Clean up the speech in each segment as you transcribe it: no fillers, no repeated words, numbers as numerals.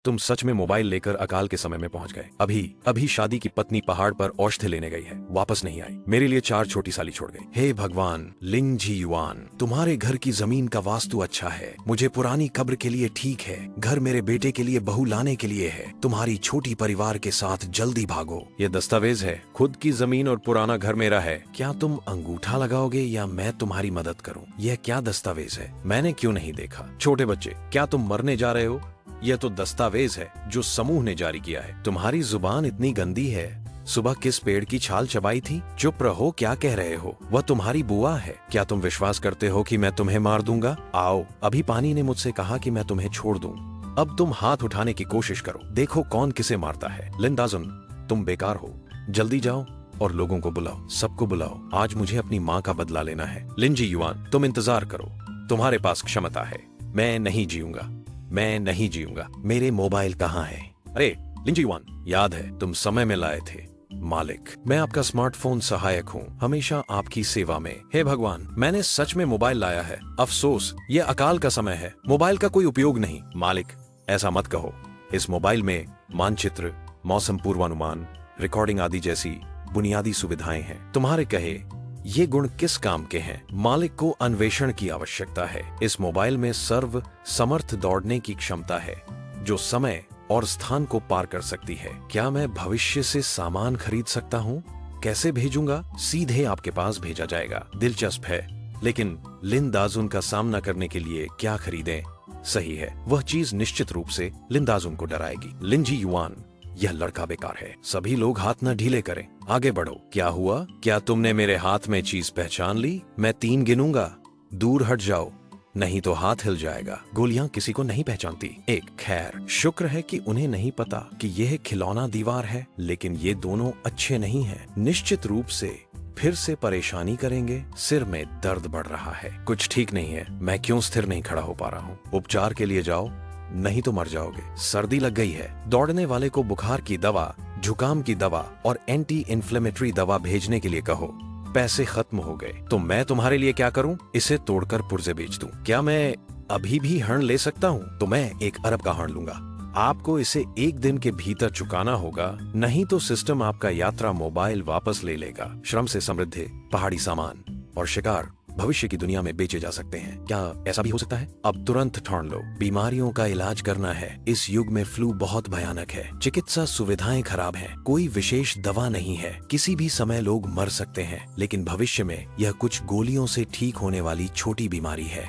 तुम सच में मोबाइल लेकर अकाल के समय में पहुंच गए। अभी अभी शादी की पत्नी पहाड़ पर औषधि लेने गई है, वापस नहीं आई। मेरे लिए 4 छोटी साली छोड़ गई। हे भगवान, लिंग जी युआन, तुम्हारे घर की जमीन का वास्तु अच्छा है, मुझे पुरानी कब्र के लिए ठीक है, घर मेरे बेटे के लिए बहू लाने के लिए है, तुम्हारी छोटी परिवार के साथ जल्दी भागो। ये दस्तावेज है, खुद की जमीन और पुराना घर मेरा है। क्या तुम अंगूठा लगाओगे या मैं तुम्हारी मदद करूं? यह क्या दस्तावेज है? मैंने क्यों नहीं देखा? छोटे बच्चे, क्या तुम मरने जा रहे हो? यह तो दस्तावेज है जो समूह ने जारी किया है। तुम्हारी जुबान इतनी गंदी है। सुबह किस पेड़ की छाल चबाई थी? चुप रहो, क्या कह रहे हो? वह तुम्हारी बुआ है। क्या तुम विश्वास करते हो कि मैं तुम्हें मार दूंगा? आओ, अभी पानी ने मुझसे कहा कि मैं तुम्हें छोड़ दूं। अब तुम हाथ उठाने की कोशिश करो, देखो कौन किसे मारता है। लिंदाजुन, तुम बेकार हो, जल्दी जाओ और लोगों को बुलाओ, सबको बुलाओ। आज मुझे अपनी माँ का बदला लेना है। लिंजी युआन, तुम इंतजार करो, तुम्हारे पास क्षमता है। मैं नहीं जीऊंगा, मैं नहीं जीऊंगा। मेरे मोबाइल कहाँ है? अरे लिंजी युआन, याद है तुम समय में लाए थे। मालिक, मैं आपका स्मार्टफोन सहायक हूँ, हमेशा आपकी सेवा में। हे भगवान, मैंने सच में मोबाइल लाया है। अफसोस, ये अकाल का समय है, मोबाइल का कोई उपयोग नहीं। मालिक, ऐसा मत कहो। इस मोबाइल में मानचित्र, मौसम पूर्वानुमान, रिकॉर्डिंग आदि जैसी बुनियादी सुविधाएं हैं। तुम्हारे कहे ये गुण किस काम के हैं? मालिक को अन्वेषण की आवश्यकता है। इस मोबाइल में सर्व समर्थ दौड़ने की क्षमता है जो समय और स्थान को पार कर सकती है। क्या मैं भविष्य से सामान खरीद सकता हूँ? कैसे भेजूंगा? सीधे आपके पास भेजा जाएगा। दिलचस्प है, लेकिन लिंदाजुन का सामना करने के लिए क्या खरीदें? सही है, वह चीज निश्चित रूप से लिंदाजुन को डराएगी। लिंजी युआन, यह लड़का बेकार है, सभी लोग हाथ न ढीले करें, आगे बढ़ो। क्या हुआ? क्या तुमने मेरे हाथ में चीज पहचान ली? मैं 3 गिनूंगा, दूर हट जाओ, नहीं तो हाथ हिल जाएगा। गोलियां किसी को नहीं पहचानती। 1, खैर शुक्र है कि उन्हें नहीं पता कि यह खिलौना दीवार है, लेकिन ये दोनों अच्छे नहीं हैं। निश्चित रूप से फिर से परेशानी करेंगे। सिर में दर्द बढ़ रहा है, कुछ ठीक नहीं है। मैं क्यों स्थिर नहीं खड़ा हो पा रहा हूँ? उपचार के लिए जाओ, नहीं तो मर जाओगे। सर्दी लग गई है। दौड़ने वाले को बुखार की दवा, जुकाम की दवा और एंटी इन्फ्लेमेटरी दवा भेजने के लिए कहो। पैसे खत्म हो गए तो मैं तुम्हारे लिए क्या करूं? इसे तोड़कर पुर्जे बेच दूं। क्या मैं अभी भी हर्ण ले सकता हूं? तो मैं 1 अरब का हर्ण लूंगा। आपको इसे 1 दिन के भीतर चुकाना होगा, नहीं तो सिस्टम आपका यात्रा मोबाइल वापस ले लेगा। श्रम से समृद्ध पहाड़ी सामान और शिकार भविष्य की दुनिया में बेचे जा सकते हैं। क्या ऐसा भी हो सकता है? अब तुरंत ठान लो, बीमारियों का इलाज करना है। इस युग में फ्लू बहुत भयानक है, चिकित्सा सुविधाएं खराब हैं, कोई विशेष दवा नहीं है, किसी भी समय लोग मर सकते हैं, लेकिन भविष्य में यह कुछ गोलियों से ठीक होने वाली छोटी बीमारी है।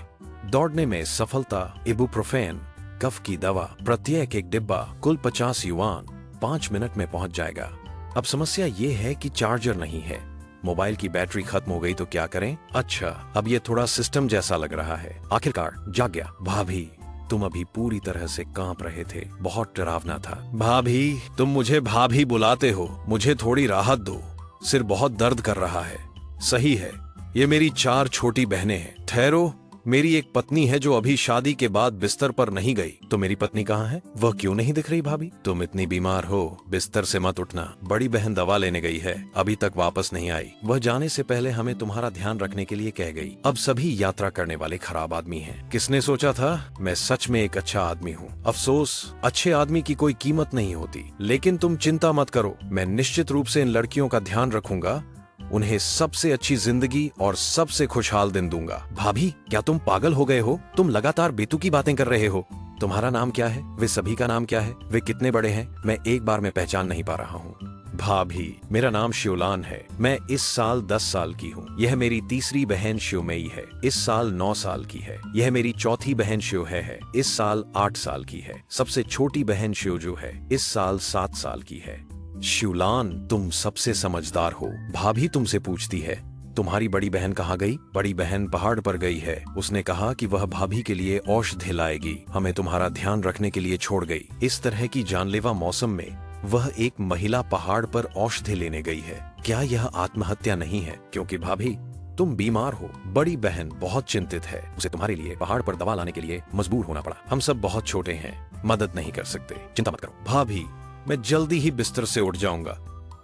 दौड़ने में सफलता, इबुप्रोफेन, कफ की दवा, प्रत्येक 1 डिब्बा, कुल 50 युआन, 5 मिनट में पहुंच जाएगा। अब समस्या ये है कि चार्जर नहीं है, मोबाइल की बैटरी खत्म हो गई तो क्या करें? अच्छा, अब ये थोड़ा सिस्टम जैसा लग रहा है। आखिरकार जाग गया। भाभी, तुम अभी पूरी तरह से कांप रहे थे, बहुत डरावना था। भाभी, तुम मुझे भाभी बुलाते हो, मुझे थोड़ी राहत दो, सिर बहुत दर्द कर रहा है। सही है, ये मेरी 4 छोटी बहनें हैं। ठहरो, मेरी एक पत्नी है जो अभी शादी के बाद बिस्तर पर नहीं गई। तो मेरी पत्नी कहाँ है? वह क्यों नहीं दिख रही? भाभी, तुम इतनी बीमार हो, बिस्तर से मत उठना। बड़ी बहन दवा लेने गई है, अभी तक वापस नहीं आई। वह जाने से पहले हमें तुम्हारा ध्यान रखने के लिए कह गई। अब सभी यात्रा करने वाले खराब आदमी हैं। किसने सोचा था? मैं सच में एक अच्छा आदमी हूँ। अफसोस, अच्छे आदमी की कोई कीमत नहीं होती। लेकिन तुम चिंता मत करो, मैं निश्चित रूप से इन लड़कियों का ध्यान रखूंगा, उन्हें सबसे अच्छी जिंदगी और सबसे खुशहाल दिन दूंगा। भाभी, क्या तुम पागल हो गए हो? तुम लगातार बेतुकी बातें कर रहे हो। तुम्हारा नाम क्या है? वे सभी का नाम क्या है? वे कितने बड़े हैं? मैं एक बार में पहचान नहीं पा रहा हूँ। भाभी, मेरा नाम शिवलान है, मैं इस साल 10 साल की हूँ। यह मेरी तीसरी बहन शिवमयी है, इस साल 9 साल की है। यह मेरी चौथी बहन शिव है, इस साल 8 साल की है। सबसे छोटी बहन शिवजू है, इस साल 7 साल की है। शिवलान, तुम सबसे समझदार हो। भाभी तुमसे पूछती है, तुम्हारी बड़ी बहन कहाँ गई? बड़ी बहन पहाड़ पर गई है, उसने कहा कि वह भाभी के लिए औषधि लाएगी, हमें तुम्हारा ध्यान रखने के लिए छोड़ गई। इस तरह की जानलेवा मौसम में वह एक महिला पहाड़ पर औषधि लेने गई है। क्या यह आत्महत्या नहीं है? क्योंकि भाभी, तुम बीमार हो। बड़ी बहन बहुत चिंतित है, उसे तुम्हारे लिए पहाड़ पर दवा लाने के लिए मजबूर होना पड़ा। हम सब बहुत छोटे हैं, मदद नहीं कर सकते, चिंता मत करो। भाभी, मैं जल्दी ही बिस्तर से उठ जाऊंगा,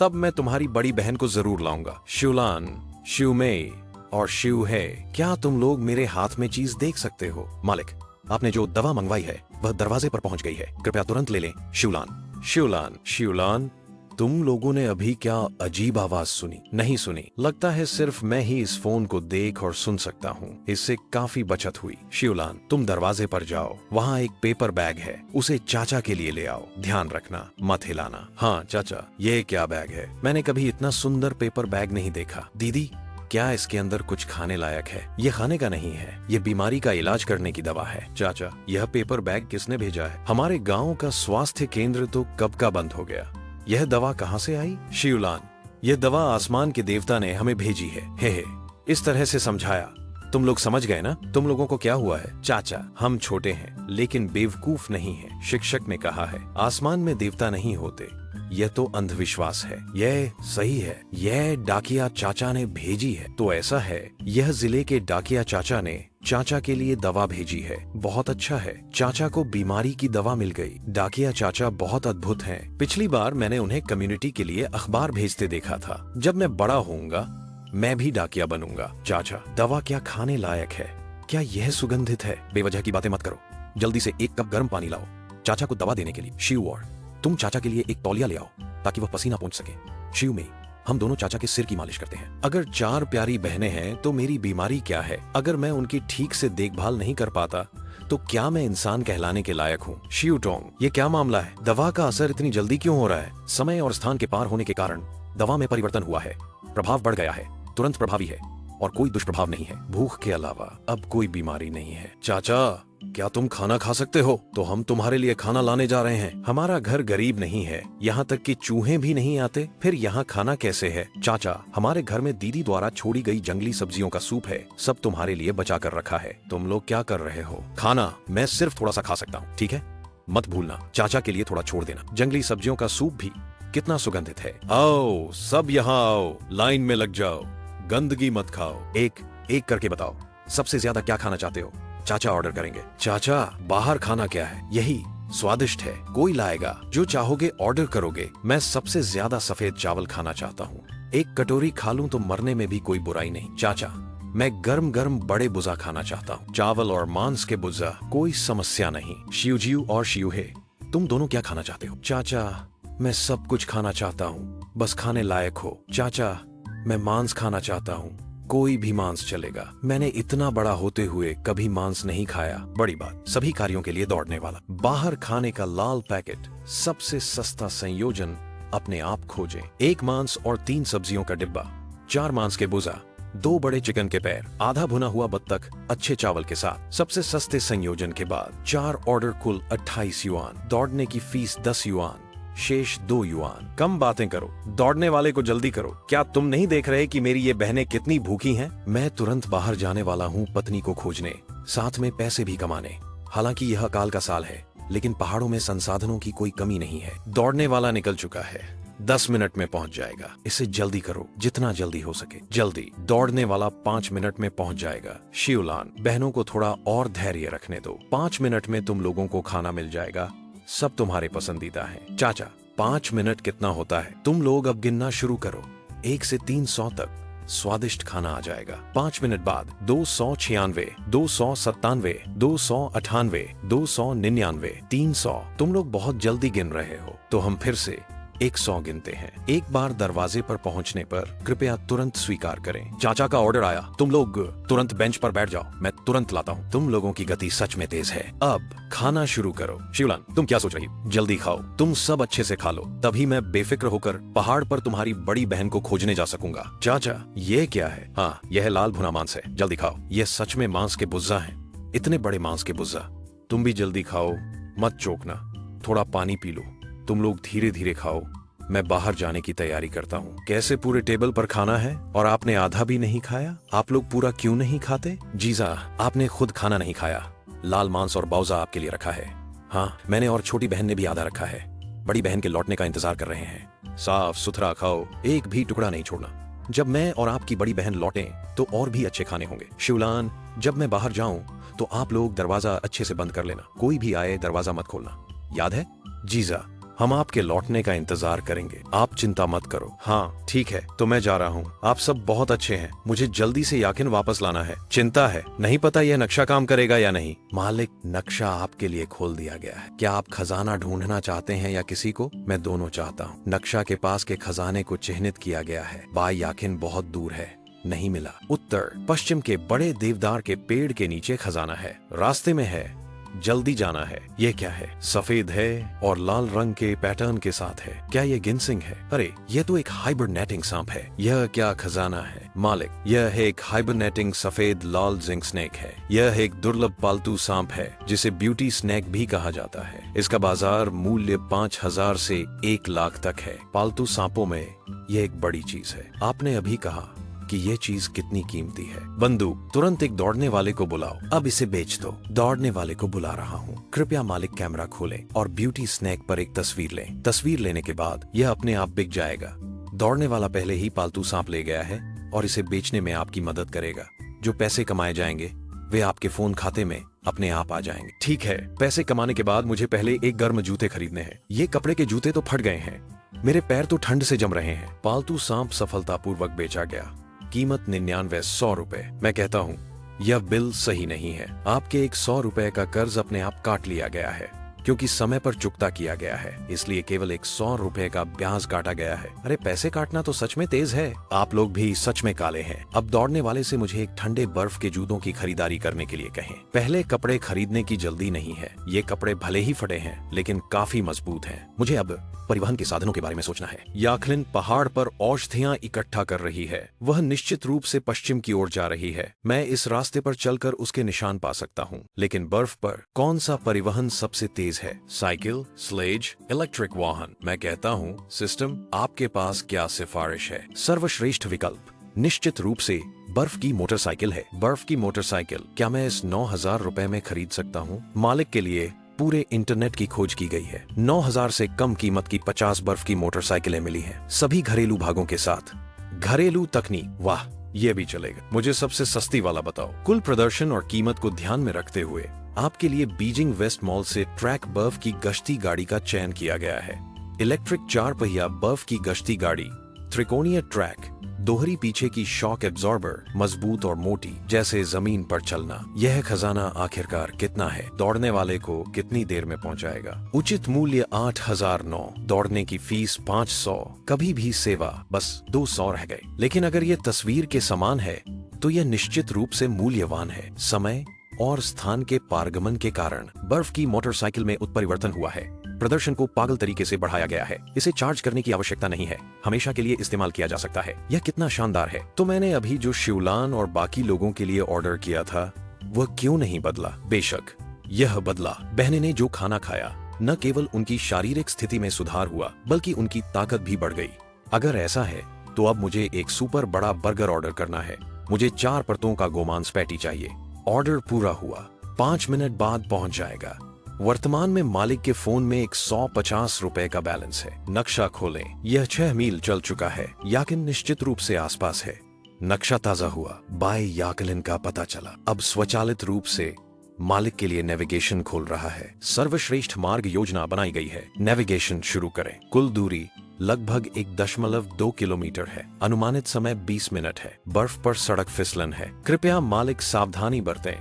तब मैं तुम्हारी बड़ी बहन को जरूर लाऊंगा। शिवलान, शिवमयी और शिव है, क्या तुम लोग मेरे हाथ में चीज देख सकते हो? मालिक, आपने जो दवा मंगवाई है वह दरवाजे पर पहुंच गई है, कृपया तुरंत ले लें। शिवलान शिवलान शिवलान, तुम लोगों ने अभी क्या अजीब आवाज सुनी? नहीं सुनी? लगता है सिर्फ मैं ही इस फोन को देख और सुन सकता हूँ। इससे काफी बचत हुई। शिवलान, तुम दरवाजे पर जाओ, वहाँ एक पेपर बैग है, उसे चाचा के लिए ले आओ। ध्यान रखना, मत हिलाना। हाँ चाचा, ये क्या बैग है? मैंने कभी इतना सुंदर पेपर बैग नहीं देखा। दीदी, क्या इसके अंदर कुछ खाने लायक है? ये खाने का नहीं है, ये बीमारी का इलाज करने की दवा है। चाचा, यह पेपर बैग किसने भेजा है? हमारे गाँव का स्वास्थ्य केंद्र तो कब का बंद हो गया। यह दवा कहाँ से आई? शिवलान, यह दवा आसमान के देवता ने हमें भेजी है। हे, इस तरह से समझाया। तुम लोग समझ गए ना? तुम लोगों को क्या हुआ है? चाचा, हम छोटे हैं लेकिन बेवकूफ नहीं है। शिक्षक ने कहा है आसमान में देवता नहीं होते, यह तो अंधविश्वास है। यह सही है, यह डाकिया चाचा ने भेजी है। तो ऐसा है, यह जिले के डाकिया चाचा ने चाचा के लिए दवा भेजी है। बहुत अच्छा है, चाचा को बीमारी की दवा मिल गई। डाकिया चाचा बहुत अद्भुत हैं। पिछली बार मैंने उन्हें कम्युनिटी के लिए अखबार भेजते देखा था। जब मैं बड़ा होऊंगा मैं भी डाकिया बनूंगा। चाचा, दवा क्या खाने लायक है? क्या यह सुगंधित है? बेवजह की बातें मत करो, जल्दी से एक कप गर्म पानी लाओ चाचा को दवा देने के लिए। शिव, और तुम चाचा के लिए एक तौलिया ले आओ ताकि वह पसीना पहुंच सके। शिव में हम दोनों चाचा के सिर की मालिश करते हैं। अगर 4 प्यारी बहनें हैं तो मेरी बीमारी क्या है? अगर मैं उनकी ठीक से देखभाल नहीं कर पाता तो क्या मैं इंसान कहलाने के लायक हूँ? शिव टोंग, ये क्या मामला है? दवा का असर इतनी जल्दी क्यों हो रहा है? समय और स्थान के पार होने के कारण दवा में परिवर्तन हुआ है, प्रभाव बढ़ गया है, तुरंत प्रभावी है और कोई दुष्प्रभाव नहीं है। भूख के अलावा अब कोई बीमारी नहीं है। चाचा, क्या तुम खाना खा सकते हो? तो हम तुम्हारे लिए खाना लाने जा रहे हैं। हमारा घर गरीब नहीं है, यहाँ तक कि चूहे भी नहीं आते, फिर यहाँ खाना कैसे है? चाचा, हमारे घर में दीदी द्वारा छोड़ी गई जंगली सब्जियों का सूप है, सब तुम्हारे लिए बचा कर रखा है। तुम लोग क्या कर रहे हो? खाना मैं सिर्फ थोड़ा सा खा सकता हूँ, ठीक है? मत भूलना, चाचा के लिए थोड़ा छोड़ देना। जंगली सब्जियों का सूप भी कितना सुगंधित है। आओ सब यहाँ आओ, लाइन में लग जाओ, गंदगी मत खाओ। एक एक करके बताओ, सबसे ज्यादा क्या खाना चाहते हो? चाचा ऑर्डर करेंगे। चाचा, बाहर खाना क्या है? यही स्वादिष्ट है, कोई लाएगा। जो चाहोगे ऑर्डर करोगे। मैं सबसे ज्यादा सफेद चावल खाना चाहता हूँ, एक कटोरी खा लूं तो मरने में भी कोई बुराई नहीं। चाचा, मैं गर्म गर्म बड़े बुजा खाना चाहता हूँ, चावल और मांस के बुजा, कोई समस्या नहीं। शिवजीव और शिवहे, तुम दोनों क्या खाना चाहते हो? चाचा, मैं सब कुछ खाना चाहता हूँ, बस खाने लायक हो। चाचा, मैं मांस खाना चाहता हूँ, कोई भी मांस चलेगा। मैंने इतना बड़ा होते हुए कभी मांस नहीं खाया। बड़ी बात, सभी कार्यों के लिए दौड़ने वाला। बाहर खाने का लाल पैकेट, सबसे सस्ता संयोजन अपने आप खोजें। 1 मांस और 3 सब्जियों का डिब्बा, 4 मांस के बुजा, 2 बड़े चिकन के पैर, आधा भुना हुआ बत्तख अच्छे चावल के साथ। सबसे सस्ते संयोजन के बाद 4 ऑर्डर, कुल 28 युआन। दौड़ने की फीस 10 युआन, शेष 2 युआन। कम बातें करो, दौड़ने वाले को जल्दी करो। क्या तुम नहीं देख रहे कि मेरी ये बहनें कितनी भूखी हैं? मैं तुरंत बाहर जाने वाला हूँ पत्नी को खोजने, साथ में पैसे भी कमाने। हालांकि यह अकाल का साल है, लेकिन पहाड़ों में संसाधनों की कोई कमी नहीं है। दौड़ने वाला निकल चुका है, 10 मिनट में पहुंच जाएगा। इसे जल्दी करो, जितना जल्दी हो सके जल्दी। दौड़ने वाला 5 मिनट में पहुंच जाएगा। शिवलान, बहनों को थोड़ा और धैर्य रखने दो, 5 मिनट में तुम लोगों को खाना मिल जाएगा, सब तुम्हारे पसंदीदा है। चाचा, 5 मिनट कितना होता है? तुम लोग अब गिनना शुरू करो, 1 से 300 तक स्वादिष्ट खाना आ जाएगा। 5 मिनट बाद 296, 297, 298, 299, 300। तुम लोग बहुत जल्दी गिन रहे हो, तो हम फिर से 100 गिनते हैं। एक बार दरवाजे पर पहुंचने पर कृपया तुरंत स्वीकार करें। चाचा का ऑर्डर आया, तुम लोग तुरंत बेंच पर बैठ जाओ, मैं तुरंत लाता हूँ। तुम लोगों की गति सच में तेज है। अब खाना शुरू करो। शिवलान, तुम क्या सोच रही हो? जल्दी खाओ, तुम सब अच्छे से खा लो, तभी मैं बेफिक्र होकर पहाड़ पर तुम्हारी बड़ी बहन को खोजने जा सकूंगा। चाचा, ये क्या है? हाँ, यह लाल भुना मांस है, जल्दी खाओ। यह सच में मांस के बुज्जा है, इतने बड़े मांस के बुज्जा। तुम भी जल्दी खाओ, मत चोकना, थोड़ा पानी पी लो। तुम लोग धीरे धीरे खाओ, मैं बाहर जाने की तैयारी करता हूँ। कैसे पूरे टेबल पर खाना है और आपने आधा भी नहीं खाया? आप लोग पूरा क्यों नहीं खाते? जीजा, आपने खुद खाना नहीं खाया, लाल मांस और बाउजा आपके लिए रखा है। हाँ, मैंने और छोटी बहन ने भी आधा रखा है, बड़ी बहन के लौटने का इंतजार कर रहे हैं। साफ सुथरा खाओ, एक भी टुकड़ा नहीं छोड़ना। जब मैं और आपकी बड़ी बहन लौटें तो और भी अच्छे खाने होंगे। शिवलान, जब मैं बाहर जाऊं तो आप लोग दरवाजा अच्छे से बंद कर लेना, कोई भी आए दरवाजा मत खोलना, याद है? जीजा, हम आपके लौटने का इंतजार करेंगे, आप चिंता मत करो। हाँ ठीक है, तो मैं जा रहा हूँ। आप सब बहुत अच्छे हैं, मुझे जल्दी से याकिन वापस लाना है। चिंता है, नहीं पता यह नक्शा काम करेगा या नहीं। मालिक, नक्शा आपके लिए खोल दिया गया है। क्या आप खजाना ढूंढना चाहते हैं या किसी को? मैं दोनों चाहता हूँ। नक्शा के पास के खजाने को चिन्हित किया गया है। बाय याकिन बहुत दूर है, नहीं मिला। उत्तर पश्चिम के बड़े देवदार के पेड़ के नीचे खजाना है, रास्ते में है, जल्दी जाना है। ये क्या है? सफेद है और लाल रंग के पैटर्न के साथ है। क्या ये गिनसिंग है? अरे ये तो एक हाइबरनेटिंग सांप है। यह क्या खजाना है? मालिक, यह एक हाइबरनेटिंग सफेद लाल जिंक स्नेक है। यह एक दुर्लभ पालतू सांप है जिसे ब्यूटी स्नेक भी कहा जाता है। इसका बाजार मूल्य 5,000 से 1 लाख तक है। पालतू सांपों में यह एक बड़ी चीज है। आपने अभी कहा कि ये चीज कितनी कीमती है। बंदूक, तुरंत एक दौड़ने वाले को बुलाओ, अब इसे बेच दो। दौड़ने वाले को बुला रहा हूँ। कृपया मालिक कैमरा खोलें और ब्यूटी स्नेक पर एक तस्वीर लें। तस्वीर लेने के बाद यह अपने आप बिक जाएगा। दौड़ने वाला पहले ही पालतू सांप ले गया है और इसे बेचने में आपकी मदद करेगा। जो पैसे कमाए जाएंगे वे आपके फोन खाते में अपने आप आ जाएंगे। ठीक है, पैसे कमाने के बाद मुझे पहले एक गर्म जूते खरीदने हैं। ये कपड़े के जूते तो फट गए हैं, मेरे पैर तो ठंड से जम रहे हैं। पालतू सांप सफलतापूर्वक बेचा गया। कीमत 9900 रुपए। मैं कहता हूँ यह बिल सही नहीं है। आपके 100 रुपए का कर्ज अपने आप काट लिया गया है क्योंकि समय पर चुकता किया गया है, इसलिए केवल 100 रुपए का ब्याज काटा गया है। अरे पैसे काटना तो सच में तेज है। आप लोग भी सच में काले हैं। अब दौड़ने वाले से मुझे एक ठंडे बर्फ के जूतों की खरीदारी करने के लिए कहें। पहले कपड़े खरीदने की जल्दी नहीं है। ये कपड़े भले ही फटे हैं लेकिन काफी मजबूत हैं। मुझे अब परिवहन के साधनों के बारे में सोचना है। याखलिन पहाड़ पर औषधियां इकट्ठा कर रही है। वह निश्चित रूप से पश्चिम की ओर जा रही है। मैं इस रास्ते पर चलकर उसके निशान पा सकता हूँ, लेकिन बर्फ पर कौन सा परिवहन सबसे तेज है? साइकिल, स्लेज, इलेक्ट्रिक वाहन? मैं कहता हूँ सिस्टम, आपके पास क्या सिफारिश है? सर्वश्रेष्ठ विकल्प निश्चित रूप से बर्फ की मोटरसाइकिल है। बर्फ की मोटरसाइकिल, क्या मैं इस 9,000 रुपए में खरीद सकता हूँ? मालिक के लिए पूरे इंटरनेट की खोज की गई है। 9,000 से कम कीमत की 50 बर्फ की मोटरसाइकिलें मिली हैं, सभी घरेलू भागों के साथ। घरेलू तकनीक, वाह ये भी चलेगा। मुझे सबसे सस्ती वाला बताओ। कुल प्रदर्शन और कीमत को ध्यान में रखते हुए आपके लिए बीजिंग वेस्ट मॉल से ट्रैक बर्फ की गश्ती गाड़ी का चयन किया गया है। इलेक्ट्रिक 4 पहिया बर्फ की गश्ती गाड़ी, त्रिकोणीय ट्रैक, दोहरी पीछे की शॉक एब्जॉर्बर, मजबूत और मोटी, जैसे जमीन पर चलना। यह खजाना आखिरकार कितना है? दौड़ने वाले को कितनी देर में पहुंचाएगा? उचित मूल्य 8,009, दौड़ने की फीस 500, कभी भी सेवा बस 200 रह गए। लेकिन अगर ये तस्वीर के समान है तो यह निश्चित रूप से मूल्यवान है। समय और स्थान के पारगमन के कारण बर्फ की मोटरसाइकिल में उत्परिवर्तन हुआ है। प्रदर्शन को पागल तरीके से बढ़ाया गया है। इसे चार्ज करने की आवश्यकता नहीं है, हमेशा के लिए इस्तेमाल किया जा सकता है। यह कितना शानदार है। तो मैंने अभी जो शिवलान और बाकी लोगों के लिए ऑर्डर किया था वह क्यों नहीं बदला? बेशक यह बदला। बहने ने जो खाना खाया, न केवल उनकी शारीरिक स्थिति में सुधार हुआ बल्कि उनकी ताकत भी बढ़ गई। अगर ऐसा है तो अब मुझे एक सुपर बड़ा बर्गर ऑर्डर करना है। मुझे 4 परतों का गोमांस पैटी चाहिए। ऑर्डर पूरा हुआ, 5 मिनट बाद पहुंच जाएगा। वर्तमान में मालिक के फोन में 150 रुपए का बैलेंस है। नक्शा खोलें। यह 6 मील चल चुका है। याकिन निश्चित रूप से आसपास है। नक्शा ताजा हुआ, बाय याकलिन का पता चला। अब स्वचालित रूप से मालिक के लिए नेविगेशन खोल रहा है। सर्वश्रेष्ठ मार्ग योजना बनाई गई है। नेविगेशन शुरू करें। कुल दूरी लगभग 1.2 किलोमीटर है। अनुमानित समय 20 मिनट है। बर्फ पर सड़क फिसलन है। कृपया मालिक सावधानी बरतें।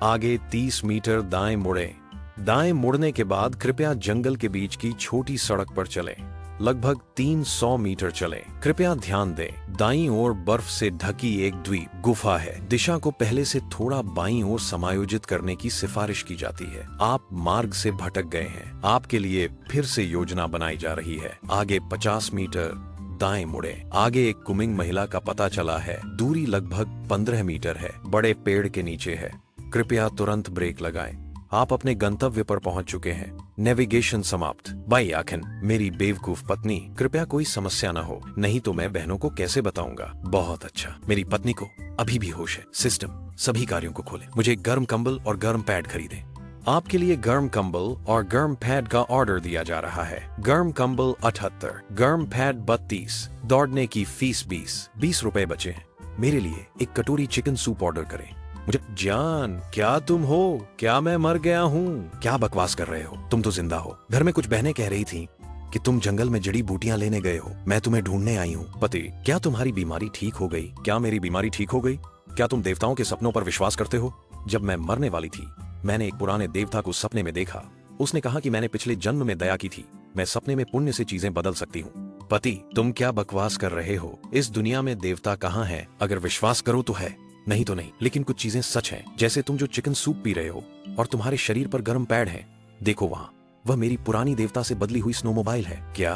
आगे 30 मीटर दाएं मुड़ें। दाएं मुड़ने के बाद कृपया जंगल के बीच की छोटी सड़क पर चलें। लगभग 300 मीटर चलें। कृपया ध्यान दें, दाईं ओर बर्फ से ढकी एक द्वीप गुफा है। दिशा को पहले से थोड़ा बाईं ओर समायोजित करने की सिफारिश की जाती है। आप मार्ग से भटक गए हैं। आपके लिए फिर से योजना बनाई जा रही है। आगे 50 मीटर दाएं मुड़े। आगे एक कुमिंग महिला का पता चला है। दूरी लगभग 15 मीटर है। बड़े पेड़ के नीचे है। कृपया तुरंत ब्रेक लगाएं। आप अपने गंतव्य पर पहुंच चुके हैं। नेविगेशन समाप्त। बाय याकिन, मेरी बेवकूफ पत्नी, कृपया कोई समस्या न हो, नहीं तो मैं बहनों को कैसे बताऊंगा। बहुत अच्छा, मेरी पत्नी को अभी भी होश है। सिस्टम, सभी कार्यों को खोलें। मुझे गर्म कंबल और गर्म पैड खरीदें। आपके लिए गर्म कंबल और गर्म पैड का ऑर्डर दिया जा रहा है। गर्म कंबल 78, गर्म पैड 32, दौड़ने की फीस 20 रुपए बचे हैं। मेरे लिए एक कटोरी चिकन सूप ऑर्डर करें। मुझे जान, क्या तुम हो? क्या मैं मर गया हूँ? क्या बकवास कर रहे हो? तुम तो जिंदा हो। घर में कुछ बहनें कह रही थीं कि तुम जंगल में जड़ी बूटियां लेने गए हो। मैं तुम्हें ढूंढने आई हूँ। पति, क्या तुम्हारी बीमारी ठीक हो गई? क्या मेरी बीमारी ठीक हो गई? क्या तुम देवताओं के सपनों पर विश्वास करते हो? जब मैं मरने वाली थी, मैंने एक पुराने देवता को सपने में देखा। उसने कहा कि मैंने पिछले जन्म में दया की थी, मैं सपने में पुण्य से चीजें बदल सकती हूँ। पति, तुम क्या बकवास कर रहे हो? इस दुनिया में देवता कहाँ है? अगर विश्वास करो तो है, नहीं तो नहीं। लेकिन कुछ चीजें सच हैं, जैसे तुम जो चिकन सूप पी रहे हो और तुम्हारे शरीर पर गर्म पैड है। देखो वहाँ, वह मेरी पुरानी देवता से बदली हुई स्नोमोबाइल है। क्या?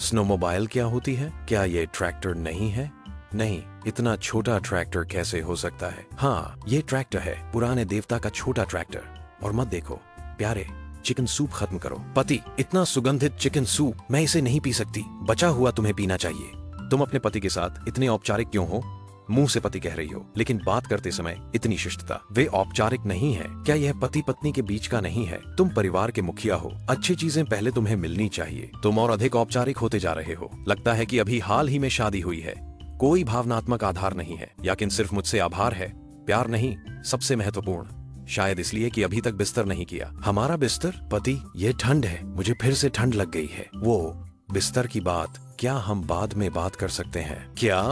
स्नोमोबाइल क्या होती है? क्या ये ट्रैक्टर नहीं है? नहीं, इतना छोटा ट्रैक्टर कैसे हो सकता है? हाँ, ये ट्रैक्टर है, पुराने देवता का छोटा ट्रैक्टर। और मत देखो प्यारे, चिकन सूप खत्म करो। पति, इतना सुगंधित चिकन सूप, मैं इसे नहीं पी सकती। बचा हुआ तुम्हें पीना चाहिए। तुम अपने पति के साथ इतने औपचारिक क्यों हो? मुंह से पति कह रही हो, लेकिन बात करते समय इतनी शिष्टता। वे औपचारिक नहीं है। क्या यह पति पत्नी के बीच का नहीं है? तुम परिवार के मुखिया हो, अच्छी चीजें पहले तुम्हें मिलनी चाहिए। तुम और अधिक औपचारिक होते जा रहे हो। लगता है कि अभी हाल ही में शादी हुई है। कोई भावनात्मक आधार नहीं है, याकिन सिर्फ मुझसे आभार है, प्यार नहीं। सबसे महत्वपूर्ण, शायद इसलिए कि अभी तक बिस्तर नहीं किया। हमारा बिस्तर? पति, ये ठंड है, मुझे फिर से ठंड लग गई है। वो बिस्तर की बात क्या हम बाद में बात कर सकते हैं? क्या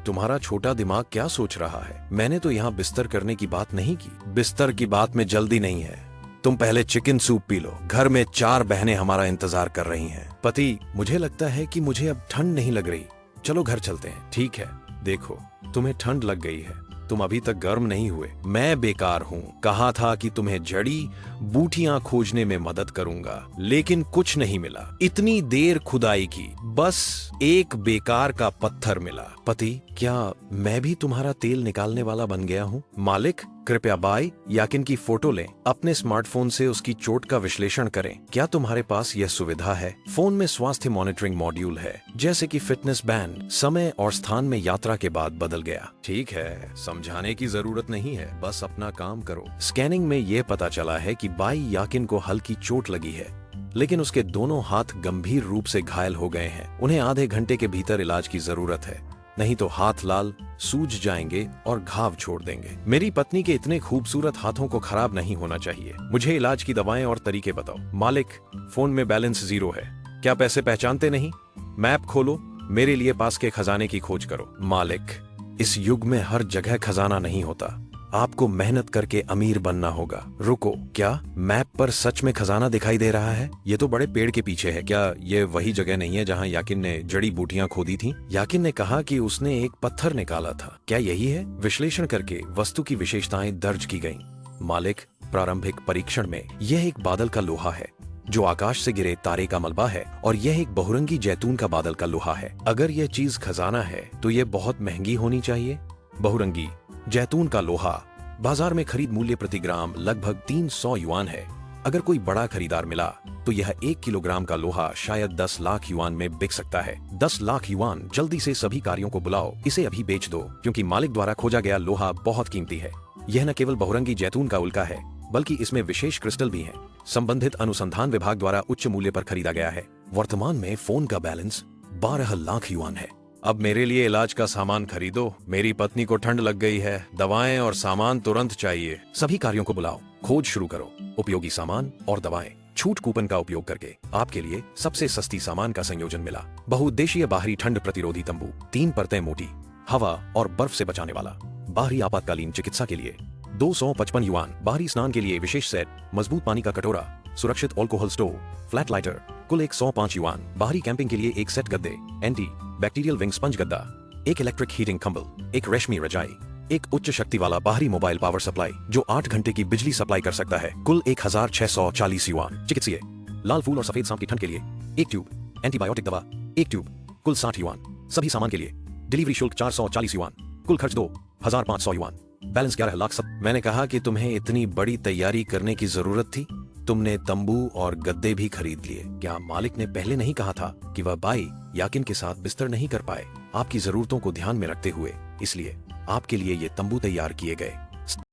तुम्हारा छोटा दिमाग क्या सोच रहा है? मैंने तो यहाँ बिस्तर करने की बात नहीं की। बिस्तर की बात में जल्दी नहीं है, तुम पहले चिकन सूप पी लो। घर में 4 बहनें हमारा इंतजार कर रही हैं। पति, मुझे लगता है कि मुझे अब ठंड नहीं लग रही, चलो घर चलते हैं। ठीक है, देखो तुम्हें ठंड लग गई है, तुम अभी तक गर्म नहीं हुए। मैं बेकार हूँ, कहा था कि तुम्हें जड़ी बूटियां खोजने में मदद करूंगा, लेकिन कुछ नहीं मिला। इतनी देर खुदाई की, बस एक बेकार का पत्थर मिला। पति, क्या मैं भी तुम्हारा तेल निकालने वाला बन गया हूँ? मालिक, कृपया बाई याकिन की फोटो लें, अपने स्मार्टफोन से उसकी चोट का विश्लेषण करें। क्या तुम्हारे पास यह सुविधा है? फोन में स्वास्थ्य मॉनिटरिंग मॉड्यूल है, जैसे कि फिटनेस बैंड। समय और स्थान में यात्रा के बाद बदल गया। ठीक है, समझाने की जरूरत नहीं है, बस अपना काम करो। स्कैनिंग में यह पता चला है कि बाई याकिन को हल्की चोट लगी है, लेकिन उसके दोनों हाथ गंभीर रूप से घायल हो गए हैं। उन्हें आधे घंटे के भीतर इलाज की जरूरत है, नहीं तो हाथ लाल सूज जाएंगे और घाव छोड़ देंगे। मेरी पत्नी के इतने खूबसूरत हाथों को खराब नहीं होना चाहिए। मुझे इलाज की दवाएं और तरीके बताओ। मालिक, फोन में बैलेंस 0 है। क्या पैसे पहचानते नहीं? मैप खोलो, मेरे लिए पास के खजाने की खोज करो। मालिक, इस युग में हर जगह खजाना नहीं होता, आपको मेहनत करके अमीर बनना होगा। रुको, क्या मैप पर सच में खजाना दिखाई दे रहा है? ये तो बड़े पेड़ के पीछे है। क्या ये वही जगह नहीं है जहाँ याकिन ने जड़ी बूटियां खोदी थी? याकिन ने कहा कि उसने एक पत्थर निकाला था। क्या यही है? विश्लेषण करके वस्तु की विशेषताएं दर्ज की गयी। मालिक, प्रारंभिक परीक्षण में यह एक बादल का लोहा है जो आकाश से गिरे तारे का मलबा है, और यह एक बहुरंगी जैतून का बादल का लोहा है। अगर यह चीज खजाना है तो यह बहुत महंगी होनी चाहिए। बहुरंगी जैतून का लोहा बाजार में खरीद मूल्य प्रति ग्राम लगभग 300 युआन है। अगर कोई बड़ा खरीदार मिला तो यह 1 किलोग्राम का लोहा शायद 10 लाख युआन में बिक सकता है। 10 लाख युआन। जल्दी से सभी कार्यों को बुलाओ, इसे अभी बेच दो, क्योंकि मालिक द्वारा खोजा गया लोहा बहुत कीमती है। यह न केवल बहुरंगी जैतून का उल्का है, बल्कि इसमें विशेष क्रिस्टल भी है। संबंधित अनुसंधान विभाग द्वारा उच्च मूल्य पर खरीदा गया है। वर्तमान में फोन का बैलेंस 12 लाख युआन है। अब मेरे लिए इलाज का सामान खरीदो। मेरी पत्नी को ठंड लग गई है, दवाएं और सामान तुरंत चाहिए। सभी कार्यों को बुलाओ, खोज शुरू करो। उपयोगी सामान और दवाएं। छूट कूपन का उपयोग करके आपके लिए सबसे सस्ती सामान का संयोजन मिला। बहुउद्देशीय बाहरी ठंड प्रतिरोधी तंबू, 3 परतें मोटी, हवा और बर्फ से बचाने वाला। बाहरी आपातकालीन चिकित्सा के लिए 255 युआन। बाहरी स्नान के लिए विशेष सेट, मजबूत पानी का कटोरा, सुरक्षित अल्कोहल स्टोव, फ्लैट लाइटर, कुल 105 युआन। बाहरी कैंपिंग के लिए एक सेट गद्दे, एंटी बैक्टीरियल विंग स्पंज गद्दा, एक इलेक्ट्रिक हीटिंग कंबल, एक रेशमी रजाई, एक उच्च शक्ति वाला बाहरी मोबाइल पावर सप्लाई जो 8 घंटे की बिजली सप्लाई कर सकता है। कुल 1640 युआन। चिकित्सीय लाल फूल और सफेद सांप की ठंड के लिए एक ट्यूब, एंटीबायोटिक दवा एक ट्यूब, कुल 60 युआन। सभी सामान के लिए डिलीवरी शुल्क 440 युआन। कुल खर्च 2500 युआन। बैलेंस 11 लाख। सब मैंने कहा कि तुम्हें इतनी बड़ी तैयारी करने की जरूरत थी। तुमने तंबू और गद्दे भी खरीद लिए। क्या मालिक ने पहले नहीं कहा था कि वह बाई याकिन के साथ बिस्तर नहीं कर पाए? आपकी जरूरतों को ध्यान में रखते हुए इसलिए आपके लिए ये तंबू तैयार किए गए।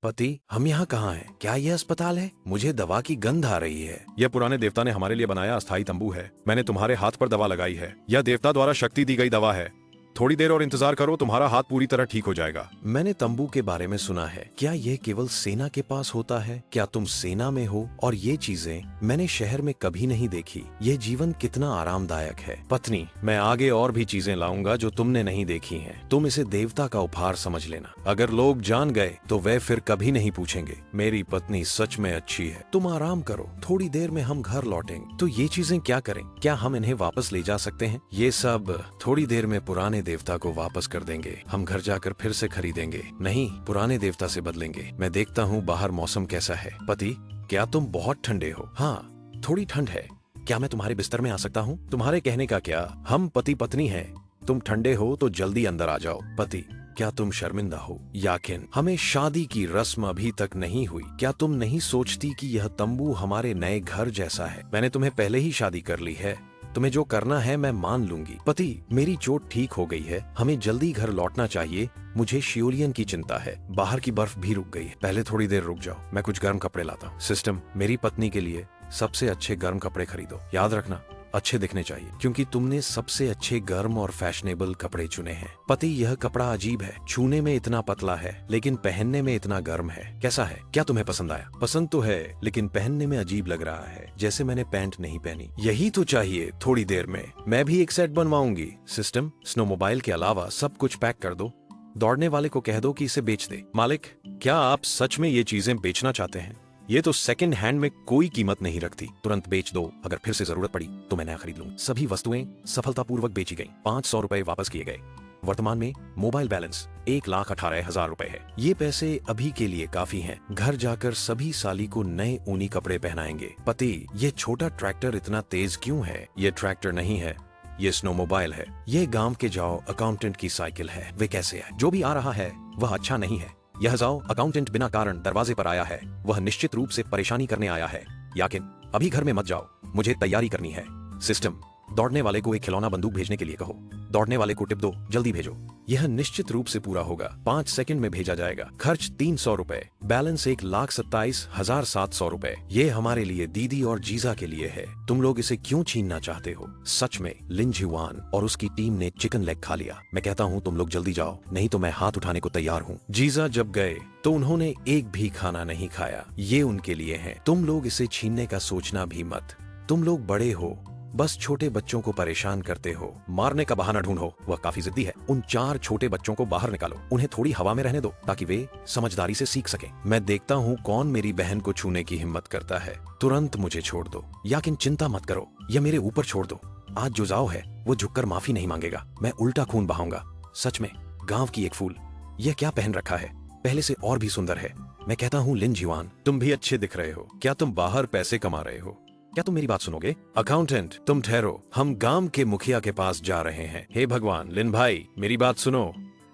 पति, हम यहाँ कहाँ हैं? क्या यह अस्पताल है? मुझे दवा की गंध आ रही है। यह पुराने देवता ने हमारे लिए बनाया अस्थायी तंबू है। मैंने तुम्हारे हाथ पर दवा लगाई है। यह देवता द्वारा शक्ति दी गई दवा है। थोड़ी देर और इंतजार करो, तुम्हारा हाथ पूरी तरह ठीक हो जाएगा। मैंने तंबू के बारे में सुना है, क्या यह केवल सेना के पास होता है? क्या तुम सेना में हो? और ये चीजें मैंने शहर में कभी नहीं देखी। यह जीवन कितना आरामदायक है। पत्नी, मैं आगे और भी चीजें लाऊंगा जो तुमने नहीं देखी हैं। तुम इसे देवता का उपहार समझ लेना। अगर लोग जान गए तो वे फिर कभी नहीं पूछेंगे। मेरी पत्नी सच में अच्छी है। तुम आराम करो, थोड़ी देर में हम घर लौटेंगे। तो ये चीजें क्या करें? क्या हम इन्हें वापस ले जा सकते हैं? ये सब थोड़ी देर में पुराने देवता को वापस कर देंगे। हम घर जाकर फिर से खरीदेंगे। नहीं, पुराने देवता से बदलेंगे। मैं देखता हूँ बाहर मौसम कैसा है। पति, क्या तुम बहुत ठंडे हो? हाँ, थोड़ी ठंड है। क्या मैं तुम्हारे बिस्तर में आ सकता हूँ? तुम्हारे कहने का क्या, हम पति पत्नी हैं। तुम ठंडे हो तो जल्दी अंदर आ जाओ। पति, क्या तुम शर्मिंदा हो? याकिन, हमें शादी की रस्म अभी तक नहीं हुई। क्या तुम नहीं सोचती कि यह तंबू हमारे नए घर जैसा है? मैंने तुम्हें पहले ही शादी कर ली है। तुम्हें जो करना है मैं मान लूंगी। पति, मेरी चोट ठीक हो गई है। हमें जल्दी घर लौटना चाहिए। मुझे शियोलियन की चिंता है। बाहर की बर्फ भी रुक गई है। पहले थोड़ी देर रुक जाओ, मैं कुछ गर्म कपड़े लाता हूँ। सिस्टम, मेरी पत्नी के लिए सबसे अच्छे गर्म कपड़े खरीदो। याद रखना, अच्छे दिखने चाहिए, क्योंकि तुमने सबसे अच्छे गर्म और फैशनेबल कपड़े चुने हैं। पति, यह कपड़ा अजीब है। छूने में इतना पतला है लेकिन पहनने में इतना गर्म है। कैसा है? क्या तुम्हें पसंद आया? पसंद तो है, लेकिन पहनने में अजीब लग रहा है, जैसे मैंने पैंट नहीं पहनी। यही तो चाहिए। थोड़ी देर में मैं भी एक सेट बनवाऊंगी। सिस्टम, स्नोमोबाइल के अलावा सब कुछ पैक कर दो। दौड़ने वाले को कह दो कि इसे बेच दे। मालिक, क्या आप सच में ये चीजें बेचना चाहते हैं? ये तो सेकंड हैंड में कोई कीमत नहीं रखती। तुरंत बेच दो। अगर फिर से जरूरत पड़ी तो मैं नया खरीद लूंगा। सभी वस्तुएं सफलतापूर्वक बेची गईं। 500 रुपए वापस किए गए। वर्तमान में मोबाइल बैलेंस 1,18,000 रुपए है। ये पैसे अभी के लिए काफी हैं। घर जाकर सभी साली को नए ऊनी कपड़े पहनाएंगे। पति, ये छोटा ट्रैक्टर इतना तेज क्यों है? ये ट्रैक्टर नहीं है, ये स्नोमोबाइल है। ये गांव के जाओ अकाउंटेंट की साइकिल है। वे कैसे है? जो भी आ रहा है वह अच्छा नहीं है। यह जाओ अकाउंटेंट बिना कारण दरवाजे पर आया है। वह निश्चित रूप से परेशानी करने आया है। याकिन, अभी घर में मत जाओ, मुझे तैयारी करनी है। सिस्टम, दौड़ने वाले को एक खिलौना बंदूक भेजने के लिए कहो। दौड़ने वाले को टिप दो, जल्दी भेजो। यह निश्चित रूप से पूरा होगा। 5 सेकंड में भेजा जाएगा। खर्च 300 रुपए। बैलेंस 1,27,700 रुपए। ये हमारे लिए, दीदी और जीजा के लिए है। तुम लोग इसे क्यों छीनना चाहते हो? सच में लिन जिवान और उसकी टीम ने चिकन लेग खा लिया। मैं कहता हूँ तुम लोग जल्दी जाओ, नहीं तो मैं हाथ उठाने को तैयार हूँ। जीजा जब गए तो उन्होंने एक भी खाना नहीं खाया। ये उनके लिए है। तुम लोग इसे छीनने का सोचना भी मत। तुम लोग बड़े हो, बस छोटे बच्चों को परेशान करते हो। मारने का बहाना ढूंढो, वह काफी जिद्दी है। उन 4 छोटे बच्चों को बाहर निकालो। उन्हें थोड़ी हवा में रहने दो ताकि वे समझदारी से सीख सकें। मैं देखता हूँ कौन मेरी बहन को छूने की हिम्मत करता है। तुरंत मुझे छोड़ दो। याकिन, चिंता मत करो, यह मेरे ऊपर छोड़ दो। आज जो जाओ है वो झुककर माफी नहीं मांगेगा। मैं उल्टा खून बहाऊंगा। सच में, गांव की एक फूल। यह क्या पहन रखा है? पहले से और भी सुंदर है। मैं कहता हूँ लिन जिवान, तुम भी अच्छे दिख रहे हो। क्या तुम बाहर पैसे कमा रहे हो? क्या तुम मेरी बात सुनोगे? अकाउंटेंट, तुम ठहरो, हम गांव के मुखिया के पास जा रहे हैं। हे भगवान, लिन भाई, मेरी बात सुनो।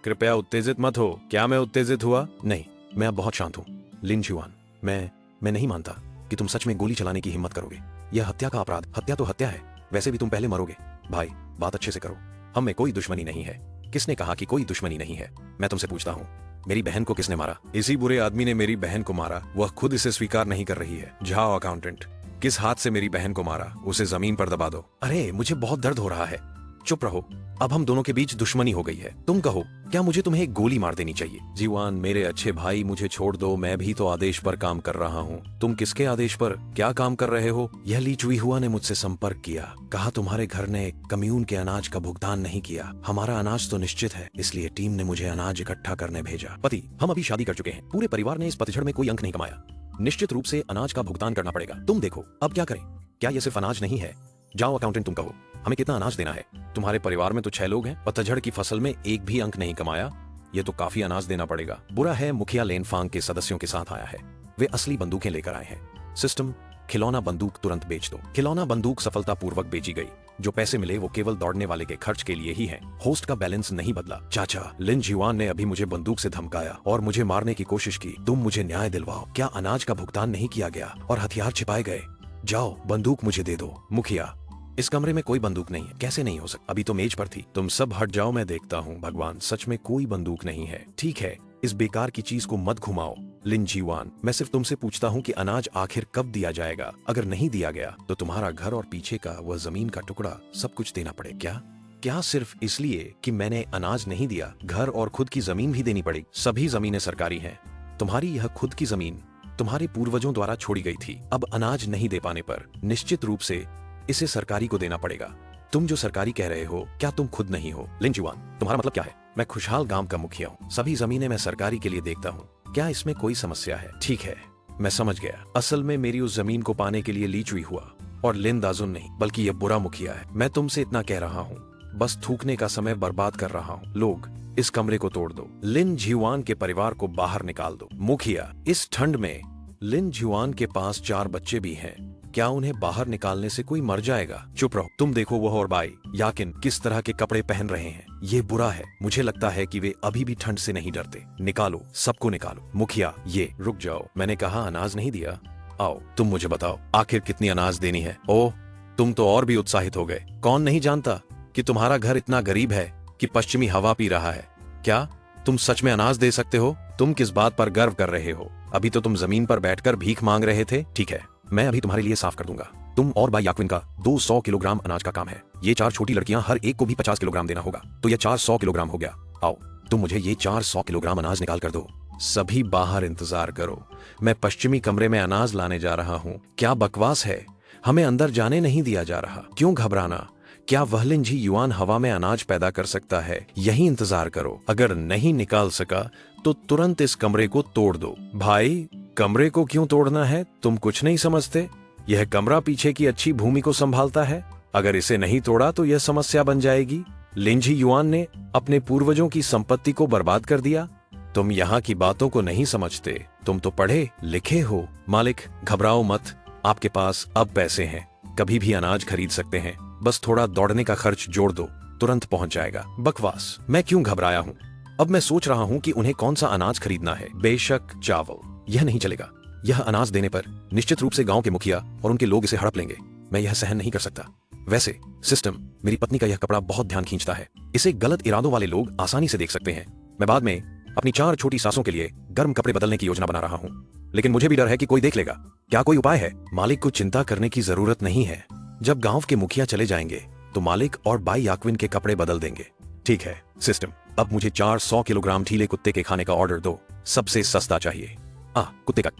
कृपया उत्तेजित मत हो। क्या मैं उत्तेजित हुआ? नहीं, मैं अब बहुत शांत हूँ। लिन जिवान, मैं नहीं मानता कि तुम सच में गोली चलाने की हिम्मत करोगे। यह हत्या का अपराध। हत्या तो हत्या है, वैसे भी तुम पहले मरोगे। भाई, बात अच्छे से करो। हम में कोई दुश्मनी नहीं है। किसने कहा कि कोई दुश्मनी नहीं है? मैं तुमसे पूछता हूँ, मेरी बहन को किसने मारा? इसी बुरे आदमी ने मेरी बहन को मारा। वह खुद इसे स्वीकार नहीं कर रही है। जाओ अकाउंटेंट, किस हाथ से मेरी बहन को मारा? उसे जमीन पर दबा दो। अरे, मुझे बहुत दर्द हो रहा है। चुप रहो, अब हम दोनों के बीच दुश्मनी हो गई है। तुम कहो, क्या मुझे तुम्हें एक गोली मार देनी चाहिए? जीवान, मेरे अच्छे भाई, मुझे छोड़ दो। मैं भी तो आदेश पर काम कर रहा हूँ। तुम किसके आदेश पर क्या काम कर रहे हो? यह ली चुई हुआ ने मुझसे संपर्क किया। कहा तुम्हारे घर ने कम्यून के अनाज का भुगतान नहीं किया। हमारा अनाज तो निश्चित है, इसलिए टीम ने मुझे अनाज इकट्ठा करने भेजा। पति, हम अभी शादी कर चुके हैं। पूरे परिवार ने इस पतझड़ में कोई अंक नहीं कमाया। निश्चित रूप से अनाज का भुगतान करना पड़ेगा। तुम देखो अब क्या करें। क्या ये सिर्फ अनाज नहीं है? जाओ अकाउंटेंट, तुम कहो, हमें कितना अनाज देना है? तुम्हारे परिवार में तो 6 लोग हैं। पतझड़ की फसल में एक भी अंक नहीं कमाया। ये तो काफी अनाज देना पड़ेगा। बुरा है, मुखिया लेनफांग के सदस्यों के साथ आया है। वे असली बंदूकें लेकर आए हैं। सिस्टम, खिलौना बंदूक तुरंत बेच दो। खिलौना बंदूक सफलतापूर्वक बेची गई। जो पैसे मिले वो केवल दौड़ने वाले के खर्च के लिए ही हैं। होस्ट का बैलेंस नहीं बदला। चाचा, लिन जिवान ने अभी मुझे बंदूक से धमकाया और मुझे मारने की कोशिश की। तुम मुझे न्याय दिलवाओ। क्या अनाज का भुगतान नहीं किया गया और हथियार छिपाए गए? जाओ, बंदूक मुझे दे दो। मुखिया, इस कमरे में कोई बंदूक नहीं है। कैसे नहीं हो सकता? अभी तो मेज पर थी। तुम सब हट जाओ, मैं देखता हूँ। भगवान, सच में कोई बंदूक नहीं है। ठीक है, इस बेकार की चीज को मत घुमाओ। लिन जिवान, मैं सिर्फ तुमसे पूछता हूँ कि अनाज आखिर कब दिया जाएगा? अगर नहीं दिया गया तो तुम्हारा घर और पीछे का वह जमीन का टुकड़ा सब कुछ देना पड़े क्या? क्या सिर्फ इसलिए कि मैंने अनाज नहीं दिया, घर और खुद की जमीन भी देनी पड़ेगी? सभी जमीनें सरकारी हैं। तुम्हारी यह खुद की जमीन तुम्हारे पूर्वजों द्वारा छोड़ी गई थी। अब अनाज नहीं दे पाने पर निश्चित रूप से इसे सरकारी को देना पड़ेगा। तुम जो सरकारी कह रहे हो, क्या तुम खुद नहीं हो? लिन जुआन, तुम्हारा मतलब क्या है? मैं खुशहाल गांव का मुखिया हूँ। सभी जमीनें मैं सरकारी के लिए देखता हूँ। क्या इसमें कोई समस्या है? ठीक है, मैं समझ गया। असल में मेरी उस जमीन को पाने के लिए ली चुई हुआ, और लिन दाजुन नहीं, बल्कि यह बुरा मुखिया है। मैं तुमसे इतना कह रहा हूँ, बस थूकने का समय बर्बाद कर रहा हूँ। लोग, इस कमरे को तोड़ दो। लिन जुआन के परिवार को बाहर निकाल दो। मुखिया, इस ठंड में लिन जुआन के पास 4 बच्चे भी हैं। क्या उन्हें बाहर निकालने से कोई मर जाएगा? चुप रहो। तुम देखो वह और बाई याकिन किस तरह के कपड़े पहन रहे हैं। ये बुरा है। मुझे लगता है कि वे अभी भी ठंड से नहीं डरते। निकालो, सबको निकालो। मुखिया, ये रुक जाओ, मैंने कहा अनाज नहीं दिया। आओ, तुम मुझे बताओ, आखिर कितनी अनाज देनी है? ओह, तुम तो और भी उत्साहित हो गए। कौन नहीं जानता कि तुम्हारा घर इतना गरीब है कि पश्चिमी हवा पी रहा है। क्या तुम सच में अनाज दे सकते हो? तुम किस बात पर गर्व कर रहे हो? अभी तो तुम जमीन पर बैठकर भीख मांग रहे थे। ठीक है, मैं अभी तुम्हारे लिए साफ कर दूंगा। तुम और बाई याक्विन का 200 किलोग्राम अनाज का काम है। ये 4 छोटी लड़कियां, हर एक को भी 50 किलोग्राम देना होगा, तो यह 400 किलोग्राम हो गया। आओ, तुम मुझे ये 400 किलोग्राम अनाज निकाल कर दो। सभी बाहर इंतजार करो, मैं पश्चिमी कमरे में अनाज लाने जा रहा हूँ। क्या बकवास है, हमें अंदर जाने नहीं दिया जा रहा। क्यों घबराना? क्या वह लिन जी युआन हवा में अनाज पैदा कर सकता है? यही इंतजार करो। अगर नहीं निकाल सका तो तुरंत इस कमरे को तोड़ दो। भाई, कमरे को क्यों तोड़ना है? तुम कुछ नहीं समझते? यह कमरा पीछे की अच्छी भूमि को संभालता है। अगर इसे नहीं तोड़ा तो यह समस्या बन जाएगी। लिन जी युआन ने अपने पूर्वजों की संपत्ति को बर्बाद कर दिया। तुम यहाँ की बातों को नहीं समझते। तुम तो पढ़े लिखे हो। मालिक, घबराओ मत, आपके पास अब पैसे हैं, कभी भी अनाज खरीद सकते हैं। बस थोड़ा दौड़ने का खर्च जोड़ दो, तुरंत पहुंच जाएगा। बकवास, मैं क्यों घबराया हूँ? अब मैं सोच रहा हूँ कि उन्हें कौन सा अनाज खरीदना है। बेशक चावल। यह नहीं चलेगा। यह अनाज देने पर निश्चित रूप से गांव के मुखिया और उनके लोग इसे हड़प लेंगे। मैं यह सहन नहीं कर सकता। वैसे सिस्टम, मेरी पत्नी का यह कपड़ा बहुत ध्यान खींचता है। इसे गलत इरादों वाले लोग आसानी से देख सकते हैं। मैं बाद में अपनी 4 छोटी सासों के लिए गर्म कपड़े बदलने की योजना बना रहा हूँ, लेकिन मुझे भी डर है कि कोई देख लेगा। क्या कोई उपाय है? मालिक को चिंता करने की जरूरत नहीं है। जब गांव के मुखिया चले जाएंगे तो मालिक और बाई याक्विन के कपड़े बदल देंगे। ठीक है सिस्टम, अब मुझे 400 किलोग्राम ढीले कुत्ते के खाने का ऑर्डर दो। सबसे सस्ता चाहिए। कुत्ते का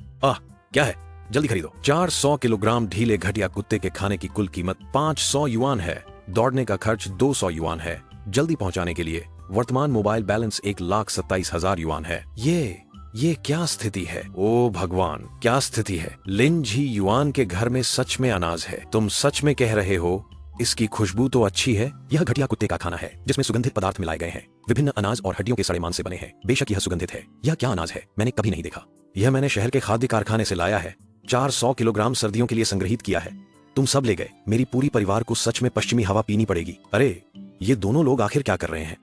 क्या है? जल्दी खरीदो। 400 किलोग्राम ढीले घटिया कुत्ते के खाने की कुल कीमत 500 युआन है। दौड़ने का खर्च 200 युआन है। जल्दी पहुंचाने के लिए वर्तमान मोबाइल बैलेंस 1,27,000 युआन है। ये क्या स्थिति है? ओ भगवान, क्या स्थिति है? लिन जी युआन के घर में सच में अनाज है। तुम सच में कह रहे हो? इसकी खुशबू तो अच्छी है। यह घटिया कुत्ते का खाना है जिसमें सुगंधित पदार्थ मिलाए गए हैं। विभिन्न अनाज और हड्डियों के सड़े मांस से बने हैं। बेशक यह सुगंधित है। यह क्या अनाज है? मैंने कभी नहीं देखा। यह मैंने शहर के खाद्य कारखाने से लाया है। 400 किलोग्राम सर्दियों के लिए संग्रहित किया है। तुम सब ले गए। मेरी पूरी परिवार को सच में पश्चिमी हवा पीनी पड़ेगी। अरे, ये दोनों लोग आखिर क्या कर रहे हैं?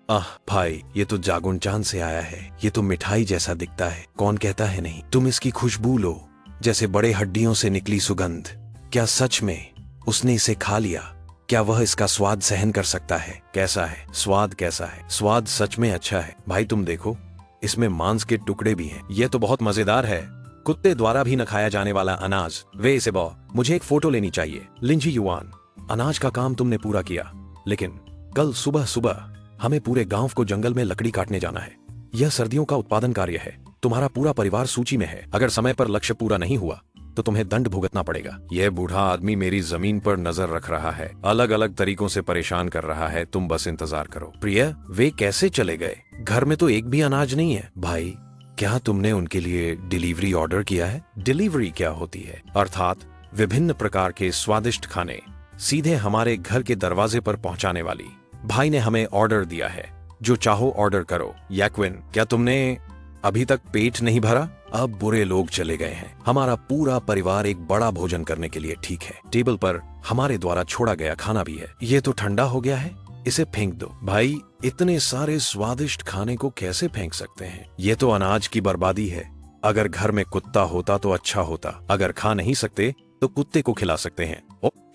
भाई, ये तो जागुन चांद से आया है। ये तो मिठाई जैसा दिखता है। कौन कहता है नहीं? तुम इसकी खुशबू लो, जैसे बड़े हड्डियों से निकली सुगंध। क्या सच में उसने इसे खा लिया? क्या वह इसका स्वाद सहन कर सकता है? कैसा है स्वाद? कैसा है स्वाद? सच में अच्छा है। भाई तुम देखो, इसमें मांस के टुकड़े भी हैं। यह तो बहुत मजेदार है। कुत्ते द्वारा भी न खाया जाने वाला अनाज। वे इसे मुझे एक फोटो लेनी चाहिए। लिन जी युआन, अनाज का काम तुमने पूरा किया, लेकिन कल सुबह सुबह हमें पूरे गांव को जंगल में लकड़ी काटने जाना है। यह सर्दियों का उत्पादन कार्य है। तुम्हारा पूरा परिवार सूची में है। अगर समय पर लक्ष्य पूरा नहीं हुआ तो तुम्हें दंड भुगतना पड़ेगा। यह बूढ़ा आदमी मेरी जमीन पर नजर रख रहा है, अलग अलग तरीकों से परेशान कर रहा है। तुम बस इंतजार करो। प्रिय, वे कैसे चले गए? घर में तो एक भी अनाज नहीं है। भाई, क्या तुमने उनके लिए डिलीवरी ऑर्डर किया है? डिलीवरी क्या होती है? अर्थात विभिन्न प्रकार के स्वादिष्ट खाने सीधे हमारे घर के दरवाजे पर पहुंचाने वाली। भाई ने हमें ऑर्डर दिया है, जो चाहो ऑर्डर करो। याक्विन, क्या तुमने अभी तक पेट नहीं भरा? अब बुरे लोग चले गए हैं। हमारा पूरा परिवार एक बड़ा भोजन करने के लिए ठीक है। टेबल पर हमारे द्वारा छोड़ा गया खाना भी है। ये तो ठंडा हो गया है, इसे फेंक दो। भाई, इतने सारे स्वादिष्ट खाने को कैसे फेंक सकते हैं? ये तो अनाज की बर्बादी है। अगर घर में कुत्ता होता तो अच्छा होता। अगर खा नहीं सकते तो कुत्ते को खिला सकते हैं।